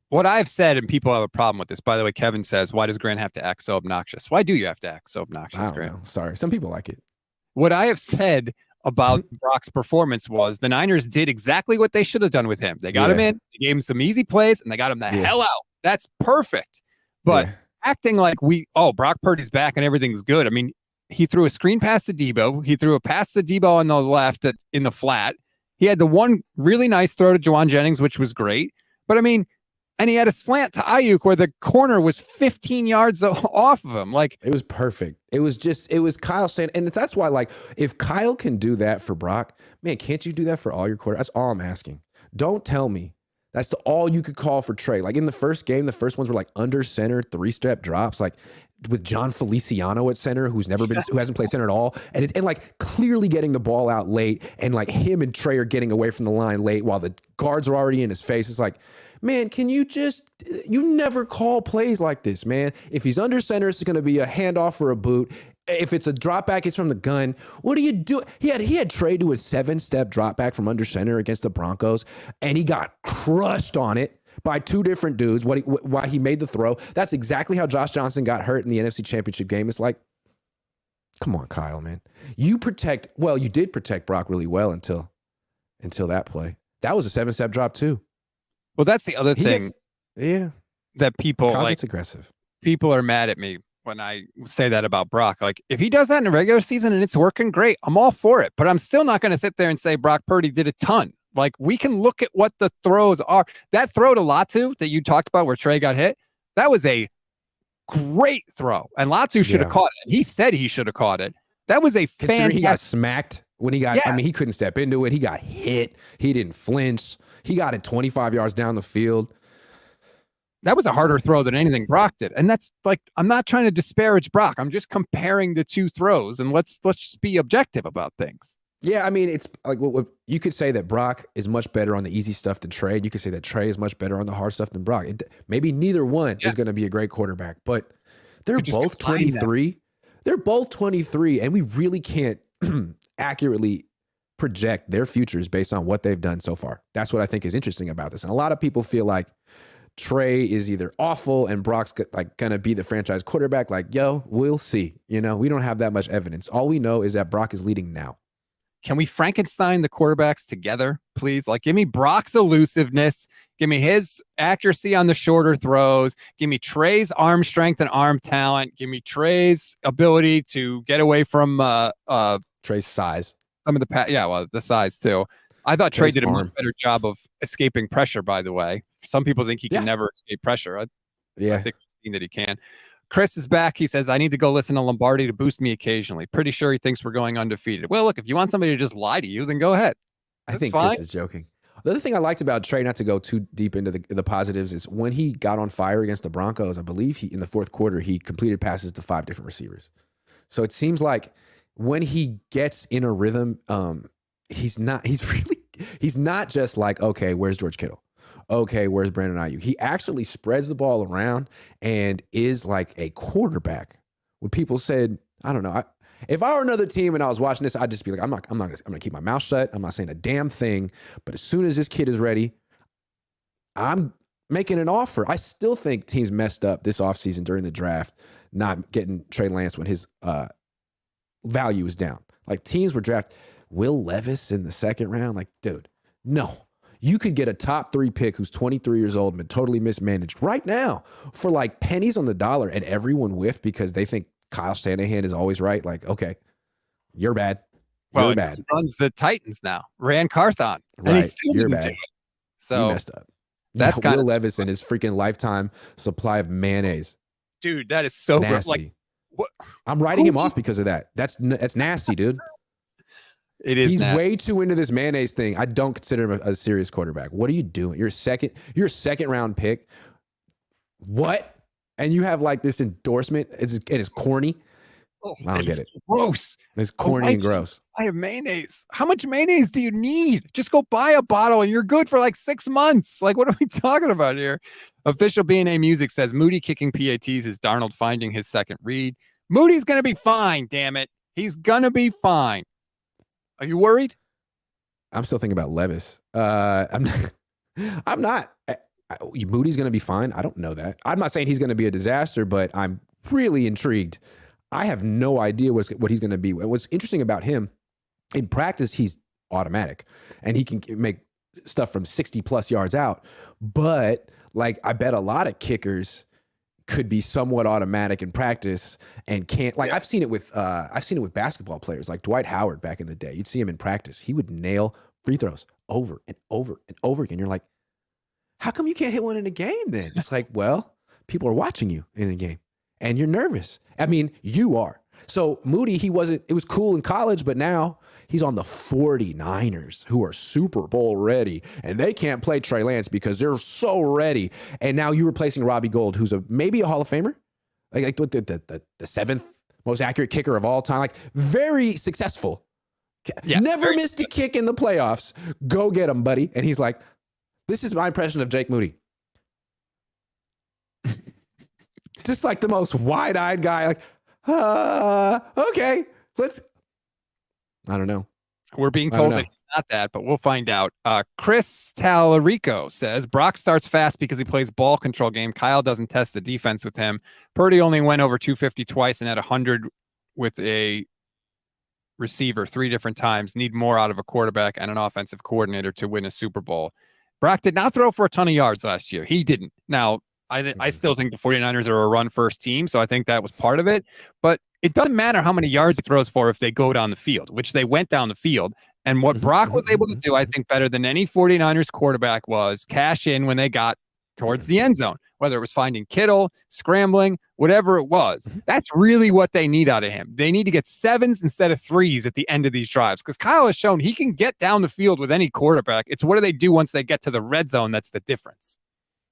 what I've said, and people have a problem with this. By the way, Kevin says, "Why does Grant have to act so obnoxious? Why do you have to act so obnoxious, I don't Grant?" know. Sorry. Some people like it. What I have said about Brock's performance was the Niners did exactly what they should have done with him. They got him in, they gave him some easy plays, and they got him the hell out. That's perfect. But acting like Brock Purdy's back and everything's good. I mean, he threw a screen pass to Debo. He threw a pass to Debo on the left in the flat. He had the one really nice throw to Juwan Jennings, which was great. But I mean, and he had a slant to Ayuk where the corner was 15 yards off of him. Like, it was perfect. It was Kyle saying, and that's why, like, if Kyle can do that for Brock, man, can't you do that for all your quarterbacks? That's all I'm asking. Don't tell me that's all you could call for Trey. Like in the first game, the first ones were like under center, 3-step drops, like with John Feliciano at center, who hasn't played center at all. And like clearly getting the ball out late, and like him and Trey are getting away from the line late while the guards are already in his face. It's like, man, can you never call plays like this, man. If he's under center, it's going to be a handoff or a boot. If it's a drop back, it's from the gun. What do you do? He had Trey do a 7-step drop back from under center against the Broncos, and he got crushed on it by two different dudes. Why he made the throw. That's exactly how Josh Johnson got hurt in the NFC Championship game. It's like, come on, Kyle, man. You did protect Brock really well until that play. That was a 7-step drop too. Well, that's the other thing. That people Kyle like. Gets aggressive. People are mad at me when I say that about Brock. Like, if he does that in the regular season and it's working great, I'm all for it. But I'm still not going to sit there and say Brock Purdy did a ton. Like, we can look at what the throws are. That throw to Latu that you talked about where Trey got hit, that was a great throw. And Latu should have caught it. He said he should have caught it. That was a fantastic. He got smacked when he got, I mean, he couldn't step into it. He got hit. He didn't flinch. He got it 25 yards down the field. That was a harder throw than anything Brock did. And that's like, I'm not trying to disparage Brock. I'm just comparing the two throws, and let's just be objective about things. Yeah, I mean, it's like you could say that Brock is much better on the easy stuff than Trey. You could say that Trey is much better on the hard stuff than Brock. Maybe neither one is going to be a great quarterback, but they're both 23. They're both 23, and we really can't accurately project their futures based on what they've done so far. That's what I think is interesting about this. And a lot of people feel like Trey is either awful and Brock's like going to be the franchise quarterback. Like, yo, we'll see. You know, we don't have that much evidence. All we know is that Brock is leading now. Can we Frankenstein the quarterbacks together, please? Like, give me Brock's elusiveness. Give me his accuracy on the shorter throws. Give me Trey's arm strength and arm talent. Give me Trey's ability to get away from Trey's size. Some of the size too. I thought Trey did a much better job of escaping pressure, by the way. Some people think he can never escape pressure. I think we've seen that he can. Chris is back. He says, I need to go listen to Lombardi to boost me occasionally. Pretty sure he thinks we're going undefeated. Well, look, if you want somebody to just lie to you, then go ahead. I think Chris is joking. The other thing I liked about Trey, not to go too deep into the positives, is when he got on fire against the Broncos, I believe in the fourth quarter, he completed passes to 5 different receivers. So it seems like when he gets in a rhythm, he's not just like, okay, where's George Kittle? Okay, where's Brandon Ayuk? He actually spreads the ball around and is like a quarterback. When people said, I don't know, if I were another team and I was watching this, I'd just be like, I'm gonna keep my mouth shut. I'm not saying a damn thing. But as soon as this kid is ready, I'm making an offer. I still think teams messed up this offseason during the draft, not getting Trey Lance when his value is down. Like, teams were drafting Will Levis in the second round. Like, dude, no. You could get a top 3 pick who's 23 years old and been totally mismanaged right now for like pennies on the dollar, and everyone whiffed because they think Kyle Shanahan is always right. Like, okay, you're bad. You're bad. He runs the Titans now. Ran Carthon. Right. And he still you're didn't bad. do it. So you messed up. That's Will Levis and his freaking lifetime supply of mayonnaise. Dude, that is so nasty. Like, what? I'm writing him off because of that. That's nasty, dude. It is. He's way too into this mayonnaise thing. I don't consider him a serious quarterback. What are you doing? You're a second round pick. What? And you have like this endorsement. It's corny. Oh, I don't get it. Gross. It's corny and gross. I have mayonnaise. How much mayonnaise do you need? Just go buy a bottle and you're good for like 6 months. Like, what are we talking about here? Official B&A Music says Moody kicking PATs is Darnold finding his second read. Moody's going to be fine, damn it. He's going to be fine. Are you worried? I'm still thinking about Levis. I'm not. Moody's going to be fine. I don't know that. I'm not saying he's going to be a disaster, but I'm really intrigued. I have no idea what he's going to be. What's interesting about him, in practice, he's automatic and he can make stuff from 60 plus yards out. But like, I bet a lot of kickers could be somewhat automatic in practice and can't, like, I've seen it with basketball players like Dwight Howard back in the day. You'd see him in practice. He would nail free throws over and over and over again. You're like, how come you can't hit one in a game then? It's like, well, people are watching you in a game and you're nervous. I mean, you are. So Moody, it was cool in college, but now he's on the 49ers, who are Super Bowl ready, and they can't play Trey Lance because they're so ready. And now you're replacing Robbie Gould, who's maybe a Hall of Famer, like the seventh most accurate kicker of all time, like very successful. Yes, never missed a kick in the playoffs. Go get him, buddy. And he's like, this is my impression of Jake Moody. Just like the most wide-eyed guy, like, okay, I don't know. We're being told that he's not that, but we'll find out. Chris Talarico says, Brock starts fast because he plays ball control game. Kyle doesn't test the defense with him. Purdy only went over 250 twice and had 100 with a receiver 3 different times. Need more out of a quarterback and an offensive coordinator to win a Super Bowl. Brock did not throw for a ton of yards last year. He didn't. Now, I still think the 49ers are a run-first team, so I think that was part of it. But it doesn't matter how many yards he throws for if they go down the field, which they went down the field. And what Brock was able to do, I think, better than any 49ers quarterback was cash in when they got towards the end zone, whether it was finding Kittle, scrambling, whatever it was. That's really what they need out of him. They need to get 7s instead of 3s at the end of these drives, because Kyle has shown he can get down the field with any quarterback. It's what do they do once they get to the red zone that's the difference.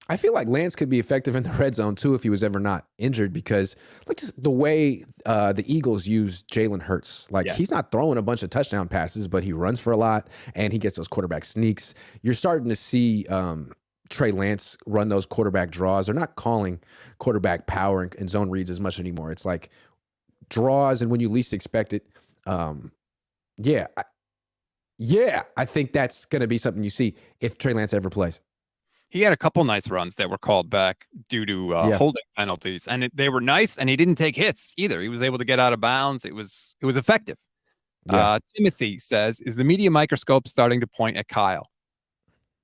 I feel like Lance could be effective in the red zone too if he was ever not injured, because like just the way the Eagles use Jalen Hurts, like he's not throwing a bunch of touchdown passes, but he runs for a lot and he gets those quarterback sneaks. You're starting to see Trey Lance run those quarterback draws. They're not calling quarterback power and zone reads as much anymore. It's like draws and when you least expect it. I think that's going to be something you see if Trey Lance ever plays. He had a couple nice runs that were called back due to holding penalties, and they were nice, and he didn't take hits either. He was able to get out of bounds. It was effective. Yeah. Timothy says, is the media microscope starting to point at Kyle?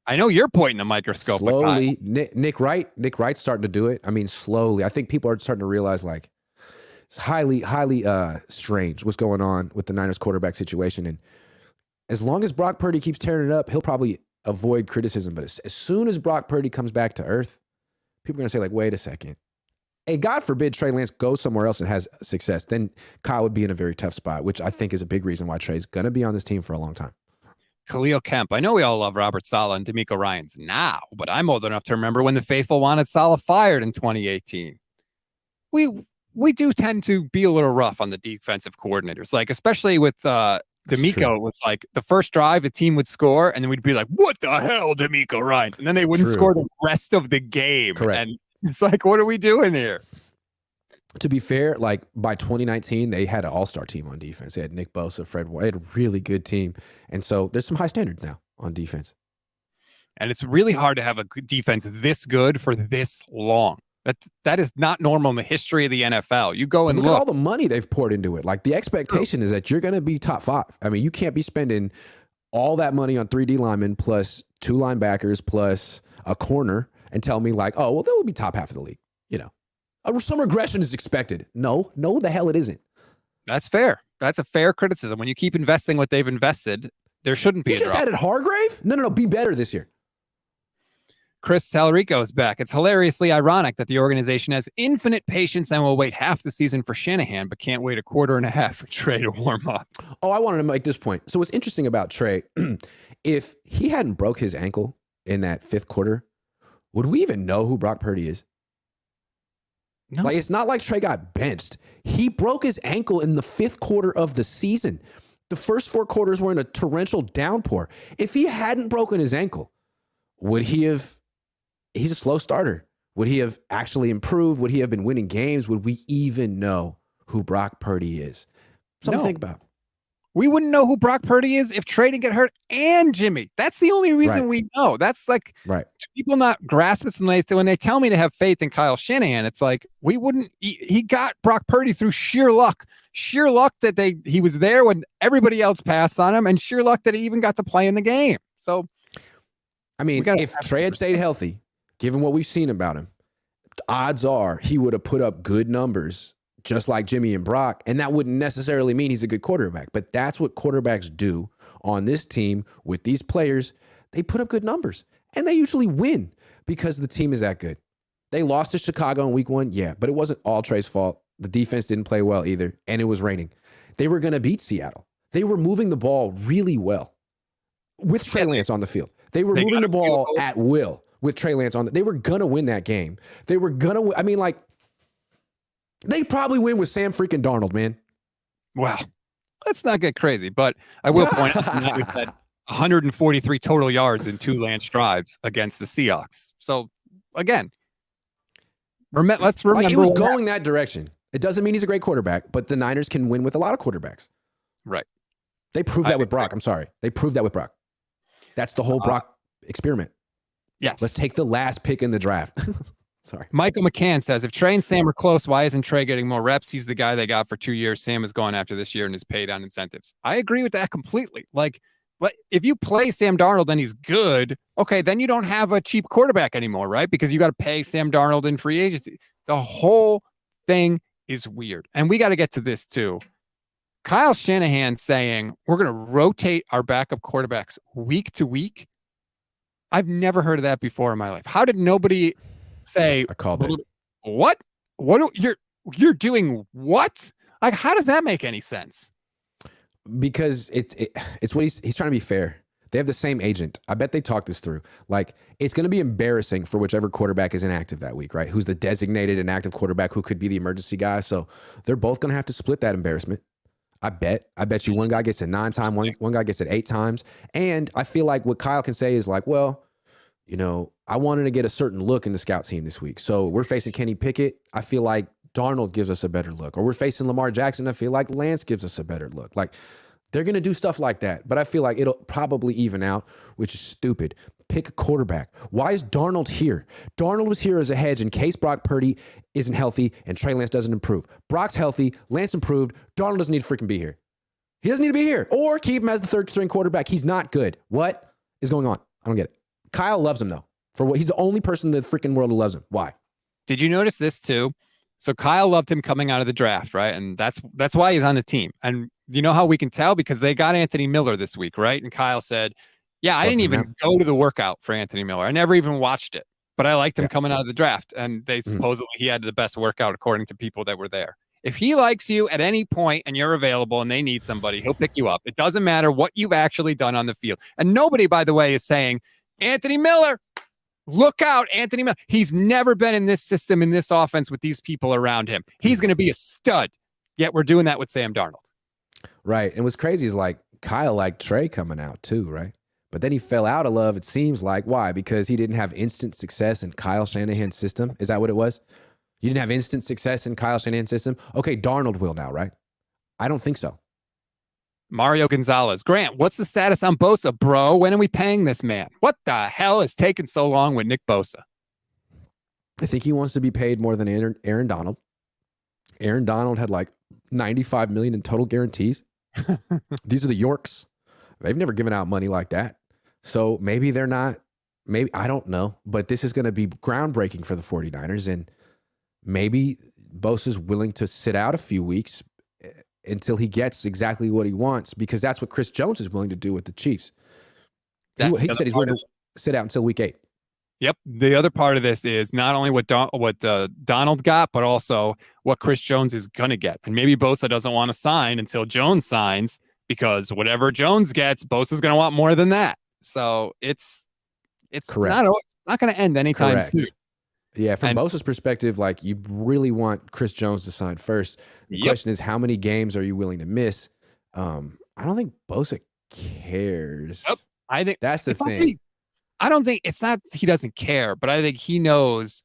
I know you're pointing the microscope slowly. At Kyle. Nick Wright's starting to do it. I mean, slowly. I think people are starting to realize like it's highly strange what's going on with the Niners quarterback situation. And as long as Brock Purdy keeps tearing it up, he'll probably avoid criticism. But as soon as Brock Purdy comes back to earth, people are going to say like, wait a second. Hey, God forbid Trey Lance goes somewhere else and has success. Then Kyle would be in a very tough spot, which I think is a big reason why Trey's going to be on this team for a long time. Khalil Kemp. I know we all love Robert Saleh and D'Amico Ryans now, but I'm old enough to remember when the faithful wanted Saleh fired in 2018. We do tend to be a little rough on the defensive coordinators, like especially with D'Amico. It was like the first drive, the team would score, and then we'd be like, what the hell, D'Amico Ryans? And then they wouldn't score the rest of the game. Correct. And it's like, what are we doing here? To be fair, like by 2019, they had an all-star team on defense. They had Nick Bosa, Fred Warner. They had a really good team. And so there's some high standards now on defense. And it's really hard to have a good defense this good for this long. That is not normal in the history of the NFL. You go and look at all the money they've poured into it. Like the expectation is that you're going to be top 5. I mean, you can't be spending all that money on 3D linemen plus 2 linebackers plus a corner and tell me like, oh, well, they'll be top half of the league. You know, some regression is expected. No, the hell it isn't. That's fair. That's a fair criticism. When you keep investing what they've invested, there shouldn't be a drop. You just added Hargrave? No. Be better this year. Chris Talarico is back. It's hilariously ironic that the organization has infinite patience and will wait half the season for Shanahan, but can't wait a quarter and a half for Trey to warm up. Oh, I wanted to make this point. So what's interesting about Trey, if he hadn't broke his ankle in that 5th quarter, would we even know who Brock Purdy is? No. Like, it's not like Trey got benched. He broke his ankle in the 5th quarter of the season. The first 4 quarters were in a torrential downpour. If he hadn't broken his ankle, would he have... He's a slow starter. Would he have actually improved? Would he have been winning games? Would we even know who Brock Purdy is? Something to think about. We wouldn't know who Brock Purdy is if Trey didn't get hurt and Jimmy. That's the only reason we know. That's like people not grasp it when they tell me to have faith in Kyle Shanahan. It's like we wouldn't. He got Brock Purdy through sheer luck that he was there when everybody else passed on him, and sheer luck that he even got to play in the game. So, I mean, if Trey had stayed healthy, given what we've seen about him, odds are he would have put up good numbers just like Jimmy and Brock, and that wouldn't necessarily mean he's a good quarterback. But that's what quarterbacks do on this team with these players. They put up good numbers, and they usually win because the team is that good. They lost to Chicago in week 1, yeah, but it wasn't all Trey's fault. The defense didn't play well either, and it was raining. They were going to beat Seattle. They were moving the ball really well with Trey Lance on the field. They were moving the ball at will with Trey Lance on. They were going to win that game. They were going to, I mean, like, they probably win with Sam freaking Darnold, man. Wow. Let's not get crazy, but I will point out that we've had 143 total yards in 2 Lance drives against the Seahawks. So, again, let's remember. It was going that direction. It doesn't mean he's a great quarterback, but the Niners can win with a lot of quarterbacks. Right. They proved that with Brock. I'm sorry. They proved that with Brock. That's the whole Brock experiment. Yes. Let's take the last pick in the draft. Sorry. Michael McCann says, if Trey and Sam are close, why isn't Trey getting more reps? He's the guy they got for 2 years. Sam is going after this year and is paid on incentives. I agree with that completely. Like, if you play Sam Darnold and he's good, okay, then you don't have a cheap quarterback anymore, right? Because you got to pay Sam Darnold in free agency. The whole thing is weird. And we got to get to this too. Kyle Shanahan saying we're going to rotate our backup quarterbacks week to week. I've never heard of that before in my life. How did nobody say, I called it. What you're doing? What? Like, how does that make any sense? Because it's what he's trying to be fair. They have the same agent. I bet they talked this through. Like, it's going to be embarrassing for whichever quarterback is inactive that week, right? Who's the designated inactive quarterback who could be the emergency guy. So they're both going to have to split that embarrassment. I bet you one guy gets it 9 times, one guy gets it 8 times. And I feel like what Kyle can say is like, well, you know, I wanted to get a certain look in the scout team this week. So we're facing Kenny Pickett. I feel like Darnold gives us a better look. Or we're facing Lamar Jackson. I feel like Lance gives us a better look. Like, they're going to do stuff like that. But I feel like it'll probably even out, which is stupid. Pick a quarterback. Why is Darnold here? Darnold was here as a hedge in case Brock Purdy isn't healthy and Trey Lance doesn't improve. Brock's healthy. Lance improved. Darnold doesn't need to freaking be here. He doesn't need to be here. Or keep him as the 3rd string quarterback. He's not good. What is going on? I don't get it. Kyle loves him, though. He's the only person in the freaking world who loves him. Why? Did you notice this, too? So Kyle loved him coming out of the draft, right? And that's why he's on the team. And you know how we can tell? Because they got Anthony Miller this week, right? And Kyle said, yeah, I didn't even go to the workout for Anthony Miller. I never even watched it, but I liked him coming out of the draft. And they supposedly he had the best workout according to people that were there. If he likes you at any point and you're available and they need somebody, he'll pick you up. It doesn't matter what you've actually done on the field. And nobody, by the way, is saying, Anthony Miller, look out, Anthony Miller. He's never been in this system, in this offense with these people around him. He's going to be a stud. Yet we're doing that with Sam Darnold. Right. And what's crazy is like Kyle liked Trey coming out too, right? But then he fell out of love, it seems like. Why? Because he didn't have instant success in Kyle Shanahan's system. Is that what it was? You didn't have instant success in Kyle Shanahan's system? Okay, Darnold will now, right? I don't think so. Mario Gonzalez. Grant, what's the status on Bosa, bro? When are we paying this man? What the hell is taking so long with Nick Bosa? I think he wants to be paid more than Aaron Donald. Aaron Donald had like $95 million in total guarantees. These are the Yorks. They've never given out money like that. So maybe they're not, maybe, I don't know, but this is going to be groundbreaking for the 49ers. And maybe Bosa's willing to sit out a few weeks until he gets exactly what he wants, because that's what Chris Jones is willing to do with the Chiefs. He said he's willing to sit out until week 8. Yep. The other part of this is not only what Donald got, but also what Chris Jones is going to get. And maybe Bosa doesn't want to sign until Jones signs, because whatever Jones gets, Bosa's going to want more than that. So it's correct. Not going to end anytime soon. Yeah, from Bosa's perspective, like, you really want Chris Jones to sign first. The question is, how many games are you willing to miss? I don't think Bosa cares. Yep. I think that's the thing. I don't think it's not he doesn't care, but I think he knows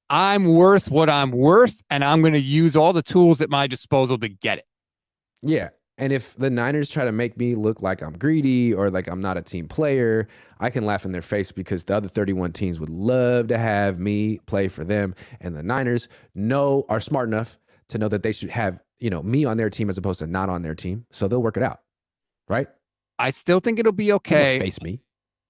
I'm worth what I'm worth, and I'm going to use all the tools at my disposal to get it. Yeah. And if the Niners try to make me look like I'm greedy or like I'm not a team player, I can laugh in their face because the other 31 teams would love to have me play for them. And the Niners are smart enough to know that they should have, me on their team as opposed to not on their team. So they'll work it out. Right? I still think it'll be okay. Face me.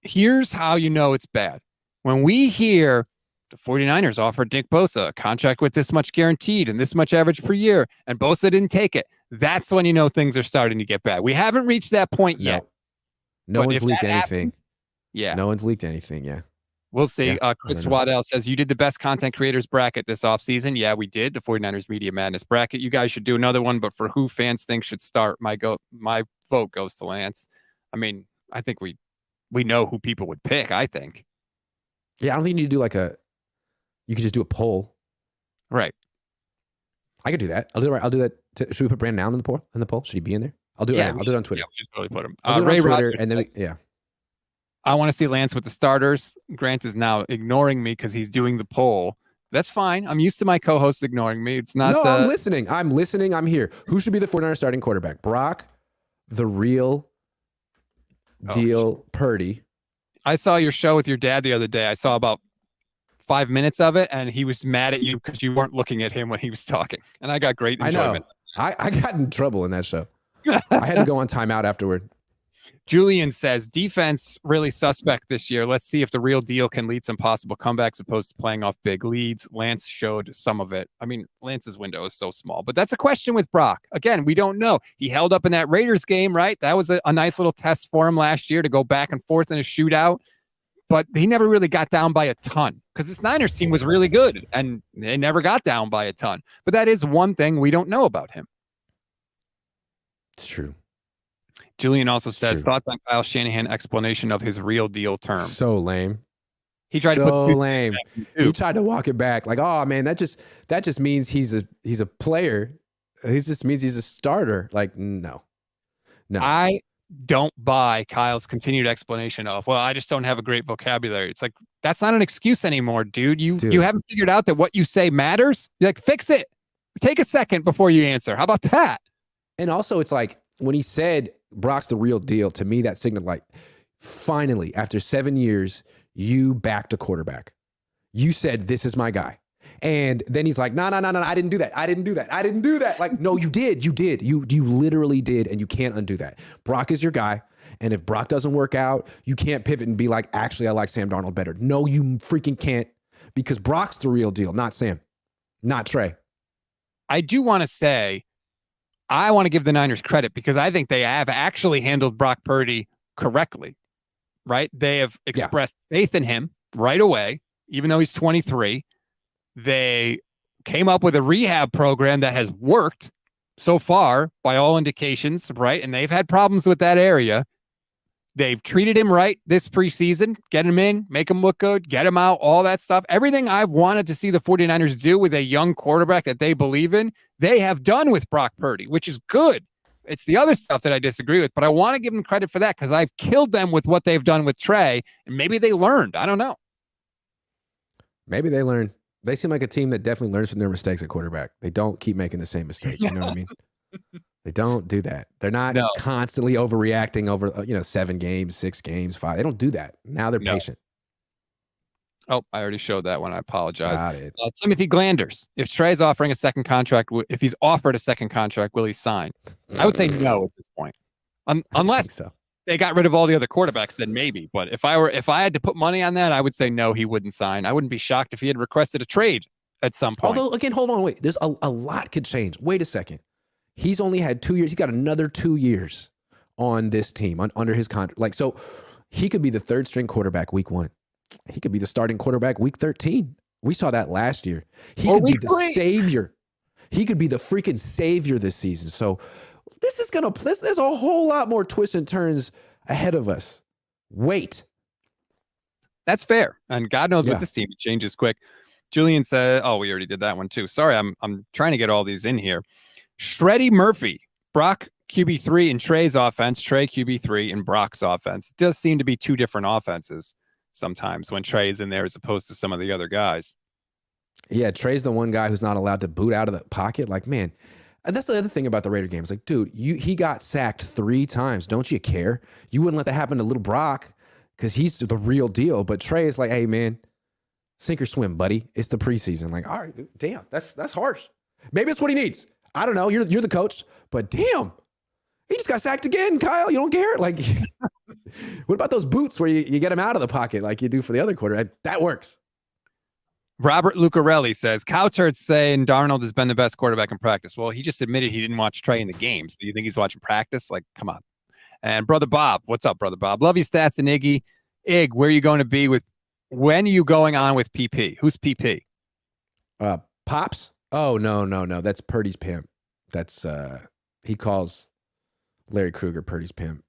Here's how you know it's bad. When we hear the 49ers offered Nick Bosa a contract with this much guaranteed and this much average per year, and Bosa didn't take it, that's when you know things are starting to get bad. We haven't reached that point yet. No one's leaked anything. Happens, yeah. No one's leaked anything. Yeah. We'll see. Yeah, Chris Waddell says, you did the best content creators bracket this offseason. Yeah, we did. The 49ers Media Madness bracket. You guys should do another one, but for who fans think should start, my vote goes to Lance. I mean, I think we know who people would pick, I think. Yeah, I don't think you need to do you could just do a poll. Right. I could do that. I'll do that. Should we put Brandon Allen in the poll? Should he be in there? I'll do it. I'll do it on Twitter. Yeah, we should totally put him. I'll do it on Twitter, and then I want to see Lance with the starters. Grant is now ignoring me because he's doing the poll. That's fine. I'm used to my co-hosts ignoring me. It's not. No, I'm listening. I'm here. Who should be the 49ers starting quarterback? Brock, the real deal, Purdy. I saw your show with your dad the other day. I saw about 5 minutes of it, and he was mad at you because you weren't looking at him when he was talking. And I got great enjoyment. I got in trouble in that show. I had to go on timeout afterward. Julian says, defense really suspect this year. Let's see if the real deal can lead some possible comebacks opposed to playing off big leads. Lance showed some of it. I mean, Lance's window is so small, but that's a question with Brock. Again, we don't know. He held up in that Raiders game, right? That was a nice little test for him last year to go back and forth in a shootout, but he never really got down by a ton because this Niners team was really good and they never got down by a ton. But that is one thing we don't know about him. It's true. Julian also says, thoughts on Kyle Shanahan explanation of his real deal term. So lame. He tried to put lame. He tried to walk it back. Like, oh man, that just means he's a player. He just means he's a starter. Like, no. I don't buy Kyle's continued explanation of, well, I just don't have a great vocabulary. It's like, that's not an excuse anymore, dude. You haven't figured out that what you say matters. You're like, fix it. Take a second before you answer. How about that? And also, it's like when he said Brock's the real deal, to me, that signaled like, finally, after 7 years, you backed a quarterback. You said, this is my guy. And then he's like, no, I didn't do that. Like, no, you did. You literally did. And you can't undo that. Brock is your guy. And if Brock doesn't work out, you can't pivot and be like, actually, I like Sam Darnold better. No, you freaking can't, because Brock's the real deal, not Sam, not Trey. I do want to say, I want to give the Niners credit because I think they have actually handled Brock Purdy correctly, right? They have expressed faith in him right away, even though he's 23. They came up with a rehab program that has worked so far by all indications, right? And they've had problems with that area. They've treated him right this preseason, get him in, make him look good, get him out, all that stuff. Everything I've wanted to see the 49ers do with a young quarterback that they believe in, they have done with Brock Purdy, which is good. It's the other stuff that I disagree with, but I want to give them credit for that because I've killed them with what they've done with Trey, and maybe they learned. I don't know. Maybe they learned. They seem like a team that definitely learns from their mistakes at quarterback. They don't keep making the same mistake. You know what I mean? They don't do that. They're not constantly overreacting over, 7 games, 6 games, 5. They don't do that. Now they're patient. Oh, I already showed that one. I apologize. Got it. Timothy Glanders. If Trey's offering a second contract, if he's offered a second contract, will he sign? I would say no at this point. Unless they got rid of all the other quarterbacks, then maybe. But if I had to put money on that, I would say no, he wouldn't sign. I wouldn't be shocked if he had requested a trade at some point. Although, again, hold on, wait. There's a lot could change. Wait a second. He's only had 2 years. He's got another 2 years on this team under his contract. Like, so he could be the third string quarterback week 1. He could be the starting quarterback week 13. We saw that last year. He could be the savior. He could be the freaking savior this season. So this is there's a whole lot more twists and turns ahead of us. Wait. That's fair. And God knows with this team, it changes quick. Julian said, we already did that one too. Sorry, I'm trying to get all these in here. Shreddy Murphy, Brock QB3 in Trey's offense, Trey QB3 in Brock's offense. It does seem to be two different offenses sometimes when Trey's in there as opposed to some of the other guys. Yeah, Trey's the one guy who's not allowed to boot out of the pocket. Like, man, And that's the other thing about the Raider games. Like, dude, he got sacked 3 times. Don't you care? You wouldn't let that happen to little Brock because he's the real deal. But Trey is like, hey, man, sink or swim, buddy. It's the preseason. Like, all right, dude, damn, that's harsh. Maybe it's what he needs. I don't know. You're the coach, but damn, he just got sacked again, Kyle. You don't care? Like, what about those boots where you get him out of the pocket like you do for the other quarter? That works. Robert Lucarelli says, Cowherd's saying Darnold has been the best quarterback in practice. Well, he just admitted he didn't watch Trey in the game. So you think he's watching practice? Like, come on. And Brother Bob, what's up, Brother Bob? Love you, Stats and Iggy. Ig, where are you going to be with, when are you going on with PP? Who's PP? Pops? Oh, no. That's Purdy's pimp. That's, he calls Larry Krueger Purdy's pimp.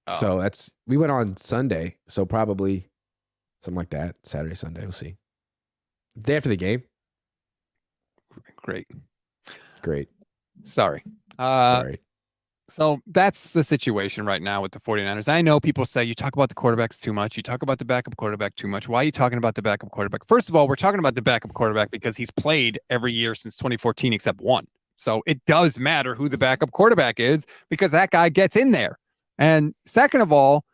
Oh. So we went on Sunday. So probably something like that. Saturday, Sunday. We'll see. Day after the game. Great. Sorry. So that's the situation right now with the 49ers. I know people say you talk about the quarterbacks too much. You talk about the backup quarterback too much. Why are you talking about the backup quarterback? First of all, we're talking about the backup quarterback because he's played every year since 2014 except one. So it does matter who the backup quarterback is because that guy gets in there. And second of all,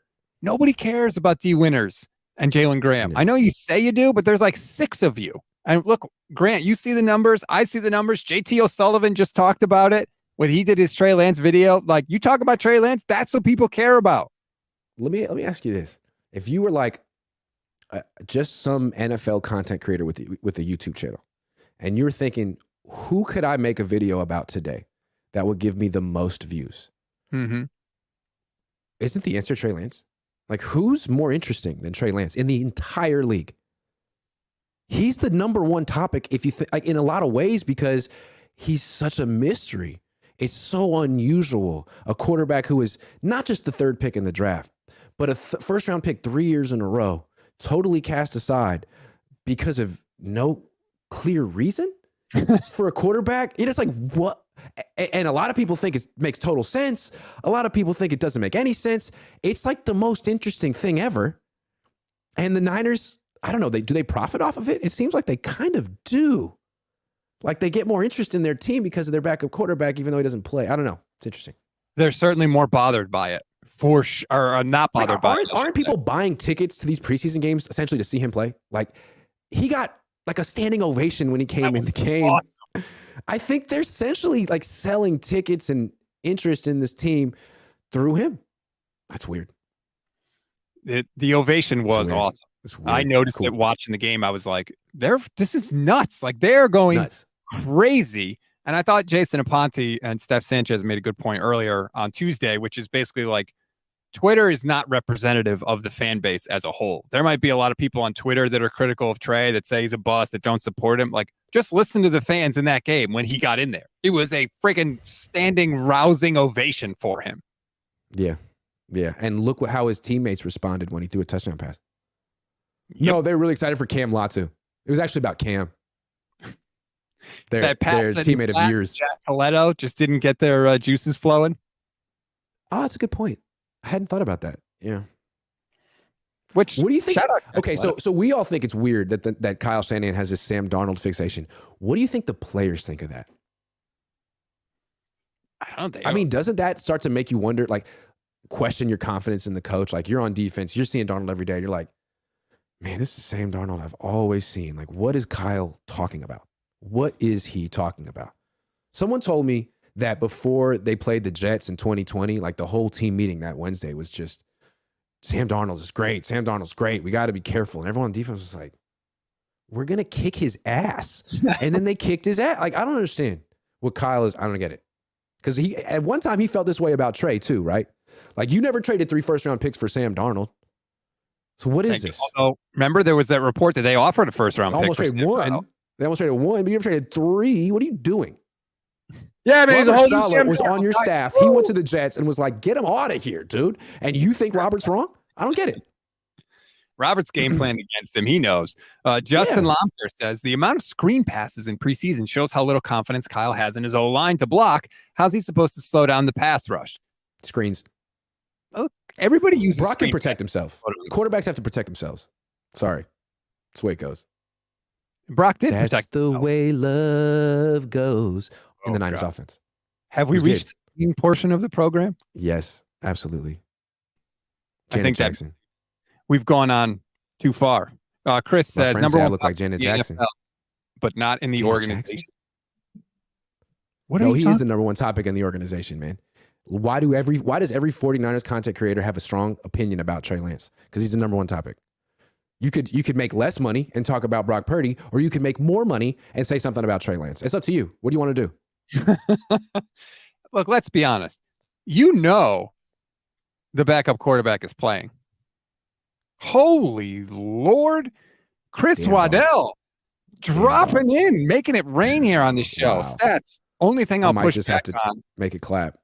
nobody cares about D. Winters and Jalen Graham. Yeah. I know you say you do, but there's like 6 of you. And look, Grant, you see the numbers. I see the numbers. JT O'Sullivan just talked about it when he did his Trey Lance video. Like, you talk about Trey Lance, that's what people care about. Let me ask you this. If you were like just some NFL content creator with a YouTube channel, and you're thinking, who could I make a video about today that would give me the most views? Mm-hmm. Isn't the answer Trey Lance? Like, who's more interesting than Trey Lance in the entire league? He's the number one topic, if you think, like, in a lot of ways, because he's such a mystery. It's so unusual. A quarterback who is not just the 3rd pick in the draft, but a first round pick 3 years in a row, totally cast aside because of no clear reason for a quarterback. It is like, what? And a lot of people think it makes total sense. A lot of people think it doesn't make any sense. It's like the most interesting thing ever. And the Niners, I don't know, do they profit off of it? It seems like they kind of do. Like, they get more interest in their team because of their backup quarterback, even though he doesn't play. I don't know. It's interesting. They're certainly more bothered by it, for sure, or not bothered by it. Aren't people buying tickets to these preseason games essentially to see him play? Like, he got like a standing ovation when he came in the game. Awesome. I think they're essentially like selling tickets and interest in this team through him. That's weird. The ovation was awesome. I noticed it watching the game. I was like, this is nuts. Like, they're going crazy. And I thought Jason Aponte and Steph Sanchez made a good point earlier on Tuesday, which is basically like, Twitter is not representative of the fan base as a whole. There might be a lot of people on Twitter that are critical of Trey, that say he's a bust, that don't support him. Like, just listen to the fans in that game when he got in there. It was a freaking standing, rousing ovation for him. Yeah. And look how his teammates responded when he threw a touchdown pass. Yep. No, they were really excited for Cam Latu. It was actually about Cam. Their teammate of years. Jack Coletto just didn't get their juices flowing. Oh, that's a good point. I hadn't thought about that. Yeah. What do you think? Okay, so we all think it's weird that Kyle Shanahan has this Sam Darnold fixation. What do you think the players think of that? I don't think. I mean, doesn't that start to make you wonder, like, question your confidence in the coach? Like, you're on defense, you're seeing Darnold every day, and you're like, man, this is Sam Darnold I've always seen. Like, what is Kyle talking about? What is he talking about? Someone told me that before they played the Jets in 2020, like, the whole team meeting that Wednesday was just, Sam Darnold is great. Sam Darnold's great. We got to be careful. And everyone on defense was like, we're going to kick his ass. And then they kicked his ass. Like, I don't understand what Kyle is. I don't get it. Because at one time he felt this way about Trey too, right? Like, you never traded 3 first-round picks for Sam Darnold. So what is this? Also, remember, there was that report that they offered a first-round pick. Almost traded 1. They almost traded 1, but you never traded 3. What are you doing? Yeah, man, Saleh was on your staff. He went to the Jets and was like, get him out of here, dude. And you think Robert's wrong? I don't get it. Robert's game plan against him, he knows. Justin Lomter says, the amount of screen passes in preseason shows how little confidence Kyle has in his O-line to block. How's he supposed to slow down the pass rush? Screens. Oh, everybody uses Brock can protect himself. Quarterbacks have to protect themselves. Sorry. That's the way it goes. Brock did protect himself. That's the way love goes in the Niners offense. Have we Who's reached good? the eating portion of the program? Yes, absolutely. I Janet think that Jackson. we've gone on too far. Chris My says friends number say I one look like Janet in the Jackson. NFL, but not in the Janet organization. Jackson? What are No, you he talking? is the number one topic in the organization, man. Why does every 49ers content creator have a strong opinion about Trey Lance? Because he's the number one topic. You could make less money and talk about Brock Purdy, or you could make more money and say something about Trey Lance. It's up to you. What do you want to do? Look, let's be honest. You know the backup quarterback is playing. Holy Lord. Chris Damn, Waddell dropping dog. in, making it rain here on the show. Wow. Stats. Only thing I I'll might push just back have to on. make it clap.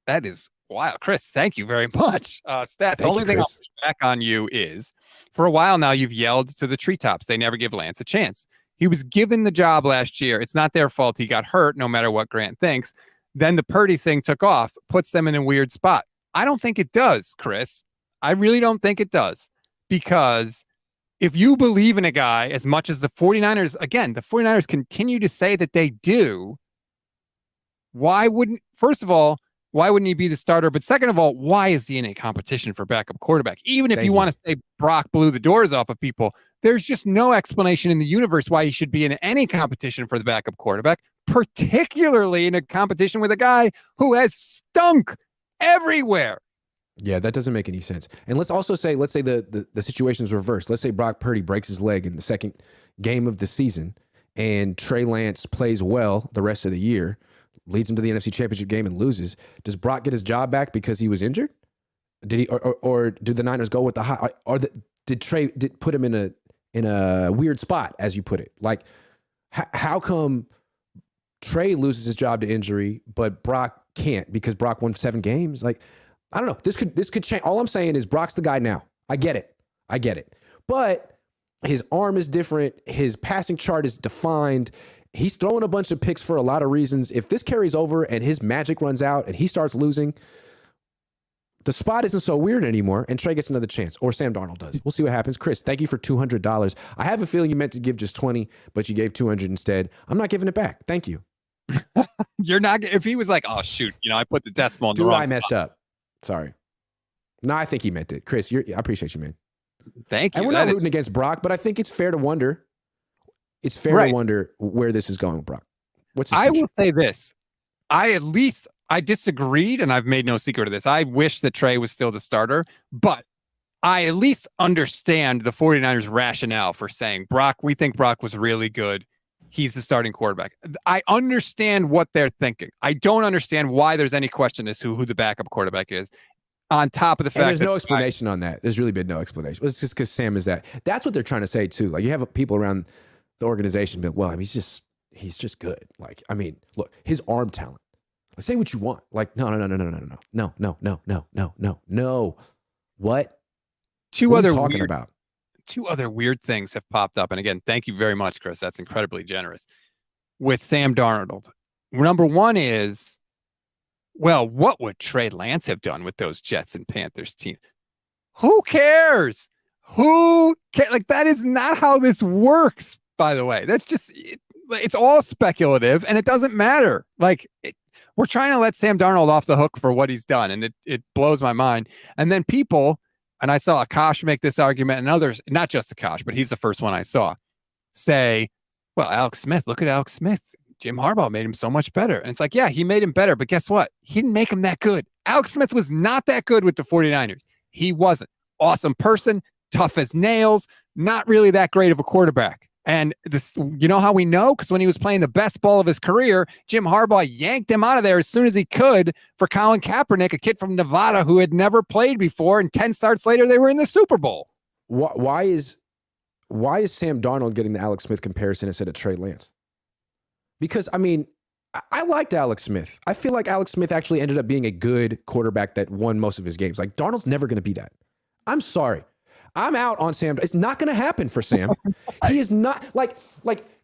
That is wow. Chris, thank you very much. Stats. Thank Only you, thing I'll Chris. push back on you is for a while now, you've yelled to the treetops. They never give Lance a chance. He was given the job last year. It's not their fault he got hurt, no matter what Grant thinks. Then the Purdy thing took off, puts them in a weird spot. I don't think it does, Chris. I really don't think it does. Because if you believe in a guy as much as the 49ers, again, the 49ers continue to say that they do, first of all, why wouldn't he be the starter? But second of all, why is he in a competition for backup quarterback? Even if you want to say Brock blew the doors off of people, there's just no explanation in the universe why he should be in any competition for the backup quarterback, particularly in a competition with a guy who has stunk everywhere. Yeah, that doesn't make any sense. And let's say the situation is reversed. Let's say Brock Purdy breaks his leg in the second game of the season and Trey Lance plays well the rest of the year, leads him to the NFC Championship game and loses. Does Brock get his job back because he was injured? Did he, or did the Niners go with the high? Did Trey put him in a weird spot, as you put it? Like, how come Trey loses his job to injury, but Brock can't because Brock won 7 games? Like, I don't know. This could change. All I'm saying is Brock's the guy now. I get it. But his arm is different. His passing chart is defined. He's throwing a bunch of picks for a lot of reasons. If this carries over and his magic runs out and he starts losing, the spot isn't so weird anymore, and Trey gets another chance, or Sam Darnold does. We'll see what happens. Chris, thank you for $200. I have a feeling you meant to give just 20, but you gave 200 instead. I'm not giving it back. Thank you. You're not. If he was like, oh shoot, I put the decimal in the Dude, wrong I messed spot. up. Sorry. No, I think he meant it. Chris, I appreciate you, man. Thank you. And we're not rooting against Brock, but I think it's fair to wonder. It's fair to wonder where this is going with Brock. I will say this. I disagreed, and I've made no secret of this. I wish that Trey was still the starter, but I at least understand the 49ers rationale for saying, Brock, we think Brock was really good. He's the starting quarterback. I understand what they're thinking. I don't understand why there's any question as to who the backup quarterback is. On top of the fact there's no explanation on that. There's really been no explanation. It's just because Sam is that. That's what they're trying to say too. Like, you have people around the organization, but well, I mean, he's just good. Like, I mean, look, his arm talent. Say what you want. Like, no. What? Two What are you talking about? Two other weird things have popped up. And again, thank you very much, Chris. That's incredibly generous. With Sam Darnold. Number one is, well, what would Trey Lance have done with those Jets and Panthers team? Who cares? Like, that is not how this works, by the way. That's just, it's all speculative and it doesn't matter. Like, we're trying to let Sam Darnold off the hook for what he's done. And it blows my mind. And then people, and I saw Akash make this argument and others, not just Akash, but he's the first one I saw, say, well, Alex Smith, look at Alex Smith. Jim Harbaugh made him so much better. And it's like, yeah, he made him better. But guess what? He didn't make him that good. Alex Smith was not that good with the 49ers. He wasn't. Awesome person, tough as nails, not really that great of a quarterback. And this, you know how we know? Because when he was playing the best ball of his career, Jim Harbaugh yanked him out of there as soon as he could for Colin Kaepernick, a kid from Nevada who had never played before. And 10 starts later, they were in the Super Bowl. Why is Sam Darnold getting the Alex Smith comparison instead of Trey Lance? Because, I mean, I liked Alex Smith. I feel like Alex Smith actually ended up being a good quarterback that won most of his games. Like, Darnold's never going to be that. I'm sorry. I'm out on Sam. It's not going to happen for Sam. He is not like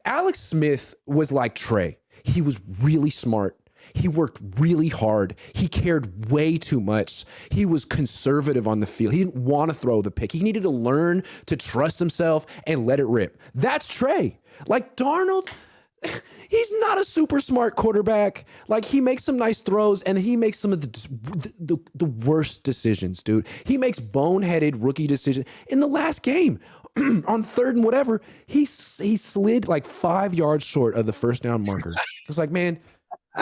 Alex Smith was like Trey. He was really smart. He worked really hard. He cared way too much. He was conservative on the field. He didn't want to throw the pick. He needed to learn to trust himself and let it rip. That's Trey. Like, Darnold, he's not a super smart quarterback. Like, he makes some nice throws, and he makes some of the worst decisions, dude. He makes boneheaded rookie decisions. In the last game, on third and whatever, he slid like 5 yards short of the first down marker. It's like, man,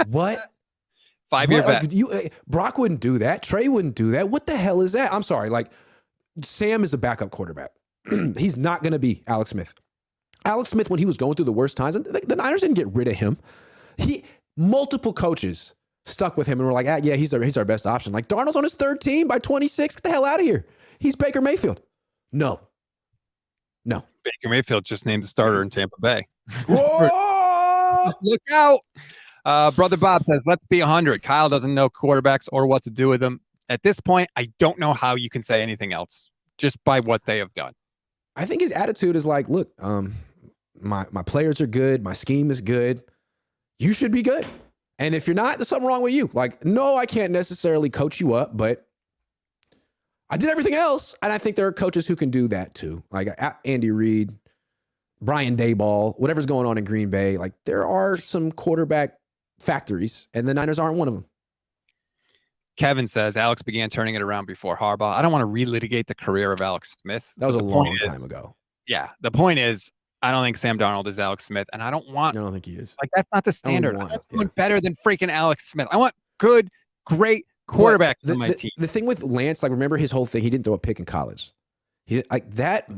what? 5-year bet. Like, Brock wouldn't do that. Trey wouldn't do that. What the hell is that? I'm sorry. Like, Sam is a backup quarterback. He's not going to be Alex Smith. Alex Smith, when he was going through the worst times, and the Niners didn't get rid of him. Multiple coaches stuck with him and were like, yeah, he's our best option. Like, Darnold's on his third team by 26. Get the hell out of here. He's Baker Mayfield. No. Baker Mayfield just named the starter in Tampa Bay. Whoa! Look out. Brother Bob says, let's be 100. Kyle doesn't know quarterbacks or what to do with them. At this point, I don't know how you can say anything else just by what they have done. I think his attitude is like, look, my players are good. My scheme is good. You should be good. And if you're not, there's something wrong with you. Like, no, I can't necessarily coach you up, but I did everything else. And I think there are coaches who can do that too. Like Andy Reid, Brian Daboll, whatever's going on in Green Bay. Like, there are some quarterback factories, and the Niners aren't one of them. Kevin says, Alex began turning it around before Harbaugh. I don't want to relitigate the career of Alex Smith. That was a long time ago. Yeah. The point is, I don't think Sam Darnold is Alex Smith, and I don't think he is. Like, that's not the standard. I want someone better than freaking Alex Smith. I want good, great quarterbacks on my team. The thing with Lance, like, remember his whole thing? He didn't throw a pick in college. He like that.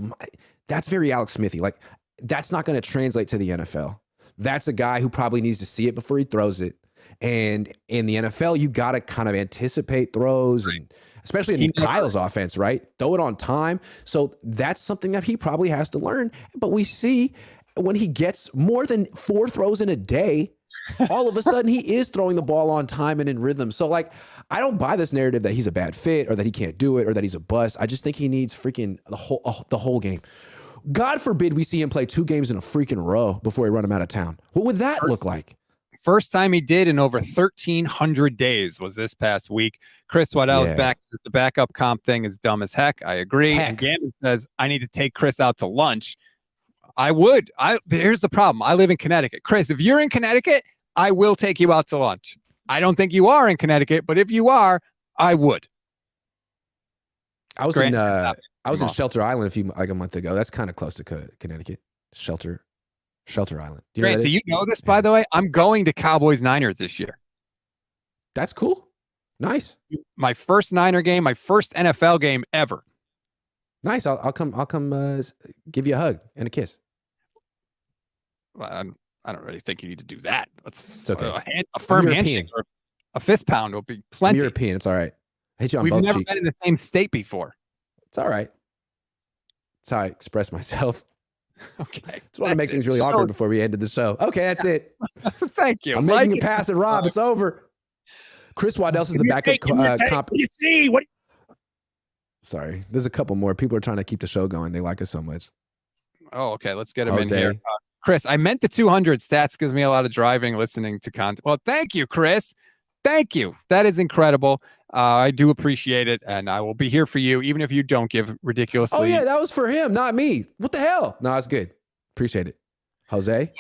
That's very Alex Smithy. Like, that's not going to translate to the NFL. That's a guy who probably needs to see it before he throws it. And in the NFL, you got to kind of anticipate throws, and especially in Kyle's offense, right? Throw it on time. So that's something that he probably has to learn. But we see when he gets more than 4 throws in a day, all of a sudden he is throwing the ball on time and in rhythm. So, like, I don't buy this narrative that he's a bad fit or that he can't do it or that he's a bust. I just think he needs freaking the whole game. God forbid we see him play 2 games in a freaking row before we run him out of town. What would that look like? First time he did in over 1,300 days was this past week. Chris Waddell's back says the backup comp thing is dumb as heck. I agree. And Gambit says, I need to take Chris out to lunch. I would. Here's the problem. I live in Connecticut. Chris, if you're in Connecticut, I will take you out to lunch. I don't think you are in Connecticut, but if you are, I would. I was in Shelter Island a month ago. That's kind of close to Connecticut. Shelter Island. Do you know this, by the way? I'm going to Cowboys Niners this year. That's cool. Nice. My first Niner game, my first NFL game ever. Nice. I'll come give you a hug and a kiss. Well, I don't really think you need to do that. It's okay. A firm handshake or a fist pound will be plenty. I'm European. It's all right. I hit you on We've both never cheeks. been in the same state before. It's all right. That's how I express myself. Okay. Just want to make things really awkward before we ended the show. Okay, that's it. Thank you. I'm making a pass at Rob. It's over. Chris Waddell is the backup comp. Sorry. There's a couple more. People are trying to keep the show going. They like us so much. Oh, okay. Let's get him in here. Chris, I meant the 200 stats gives me a lot of driving, listening to content. Well, thank you, Chris. Thank you. That is incredible. I do appreciate it, and I will be here for you, even if you don't give ridiculously. Oh, yeah, that was for him, not me. What the hell? No, it's good. Appreciate it. Jose,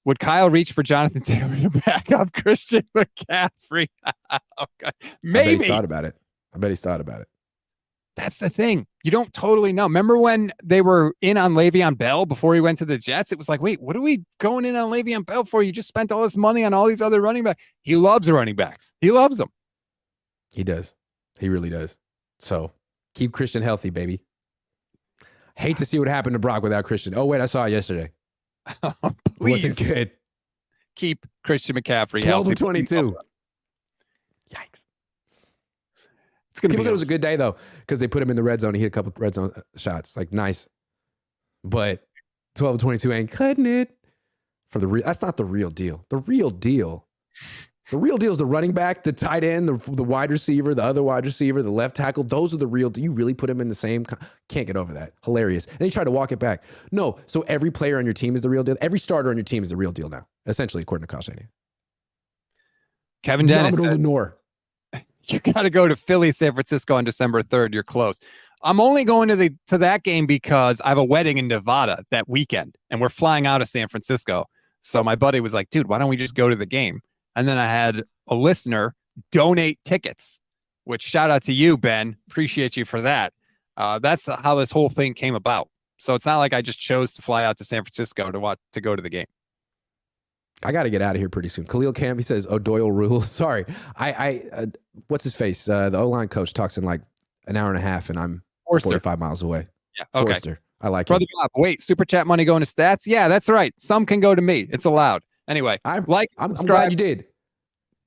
would Kyle reach for Jonathan Taylor to back up Christian McCaffrey? Okay. Maybe. I bet he's thought about it. That's the thing. You don't totally know. Remember when they were in on Le'Veon Bell before he went to the Jets? It was like, wait, what are we going in on Le'Veon Bell for? You just spent all this money on all these other running backs. He loves running backs. He loves them. He does. He really does. So keep Christian healthy, baby. Hate to see what happened to Brock without Christian. Oh, wait, I saw it yesterday. Please. It wasn't good. Keep Christian McCaffrey 12 of 22. Yikes. People said it was a good day, though, because they put him in the red zone. He hit a couple red zone shots. Like, nice. But 12 of 22 ain't cutting it. That's not the real deal. The real deal is the running back, the tight end, the wide receiver, the other wide receiver, the left tackle. Those are the real deal. You really put them in the same. Can't get over that. Hilarious. And he tried to walk it back. No. So every player on your team is the real deal. Every starter on your team is the real deal now, essentially, according to Kyle Shanahan. Kevin Dennis says, you got to go to Philly, San Francisco on December 3rd. You're close. I'm only going to that game because I have a wedding in Nevada that weekend, and we're flying out of San Francisco. So my buddy was like, dude, why don't we just go to the game? And then I had a listener donate tickets, which shout out to you, Ben. Appreciate you for that. That's how this whole thing came about. So it's not like I just chose to fly out to San Francisco to go to the game. I got to get out of here pretty soon. Khalil Camp, he says O'Doyle rules. Sorry. What's his face? The O-line coach talks in like an hour and a half, and I'm Forster. 45 miles away. Yeah. Okay. Forster. I like Brother it. Bob, wait, super chat money going to stats? Yeah, that's right. Some can go to me. It's allowed. Anyway, I'm glad you did.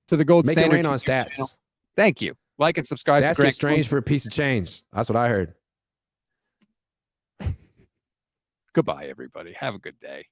To the Gold Make Standard. it rain on stats. Channel. Thank you. Like and subscribe Stats to Grant get strange for a piece of change. That's what I heard. Goodbye, everybody. Have a good day.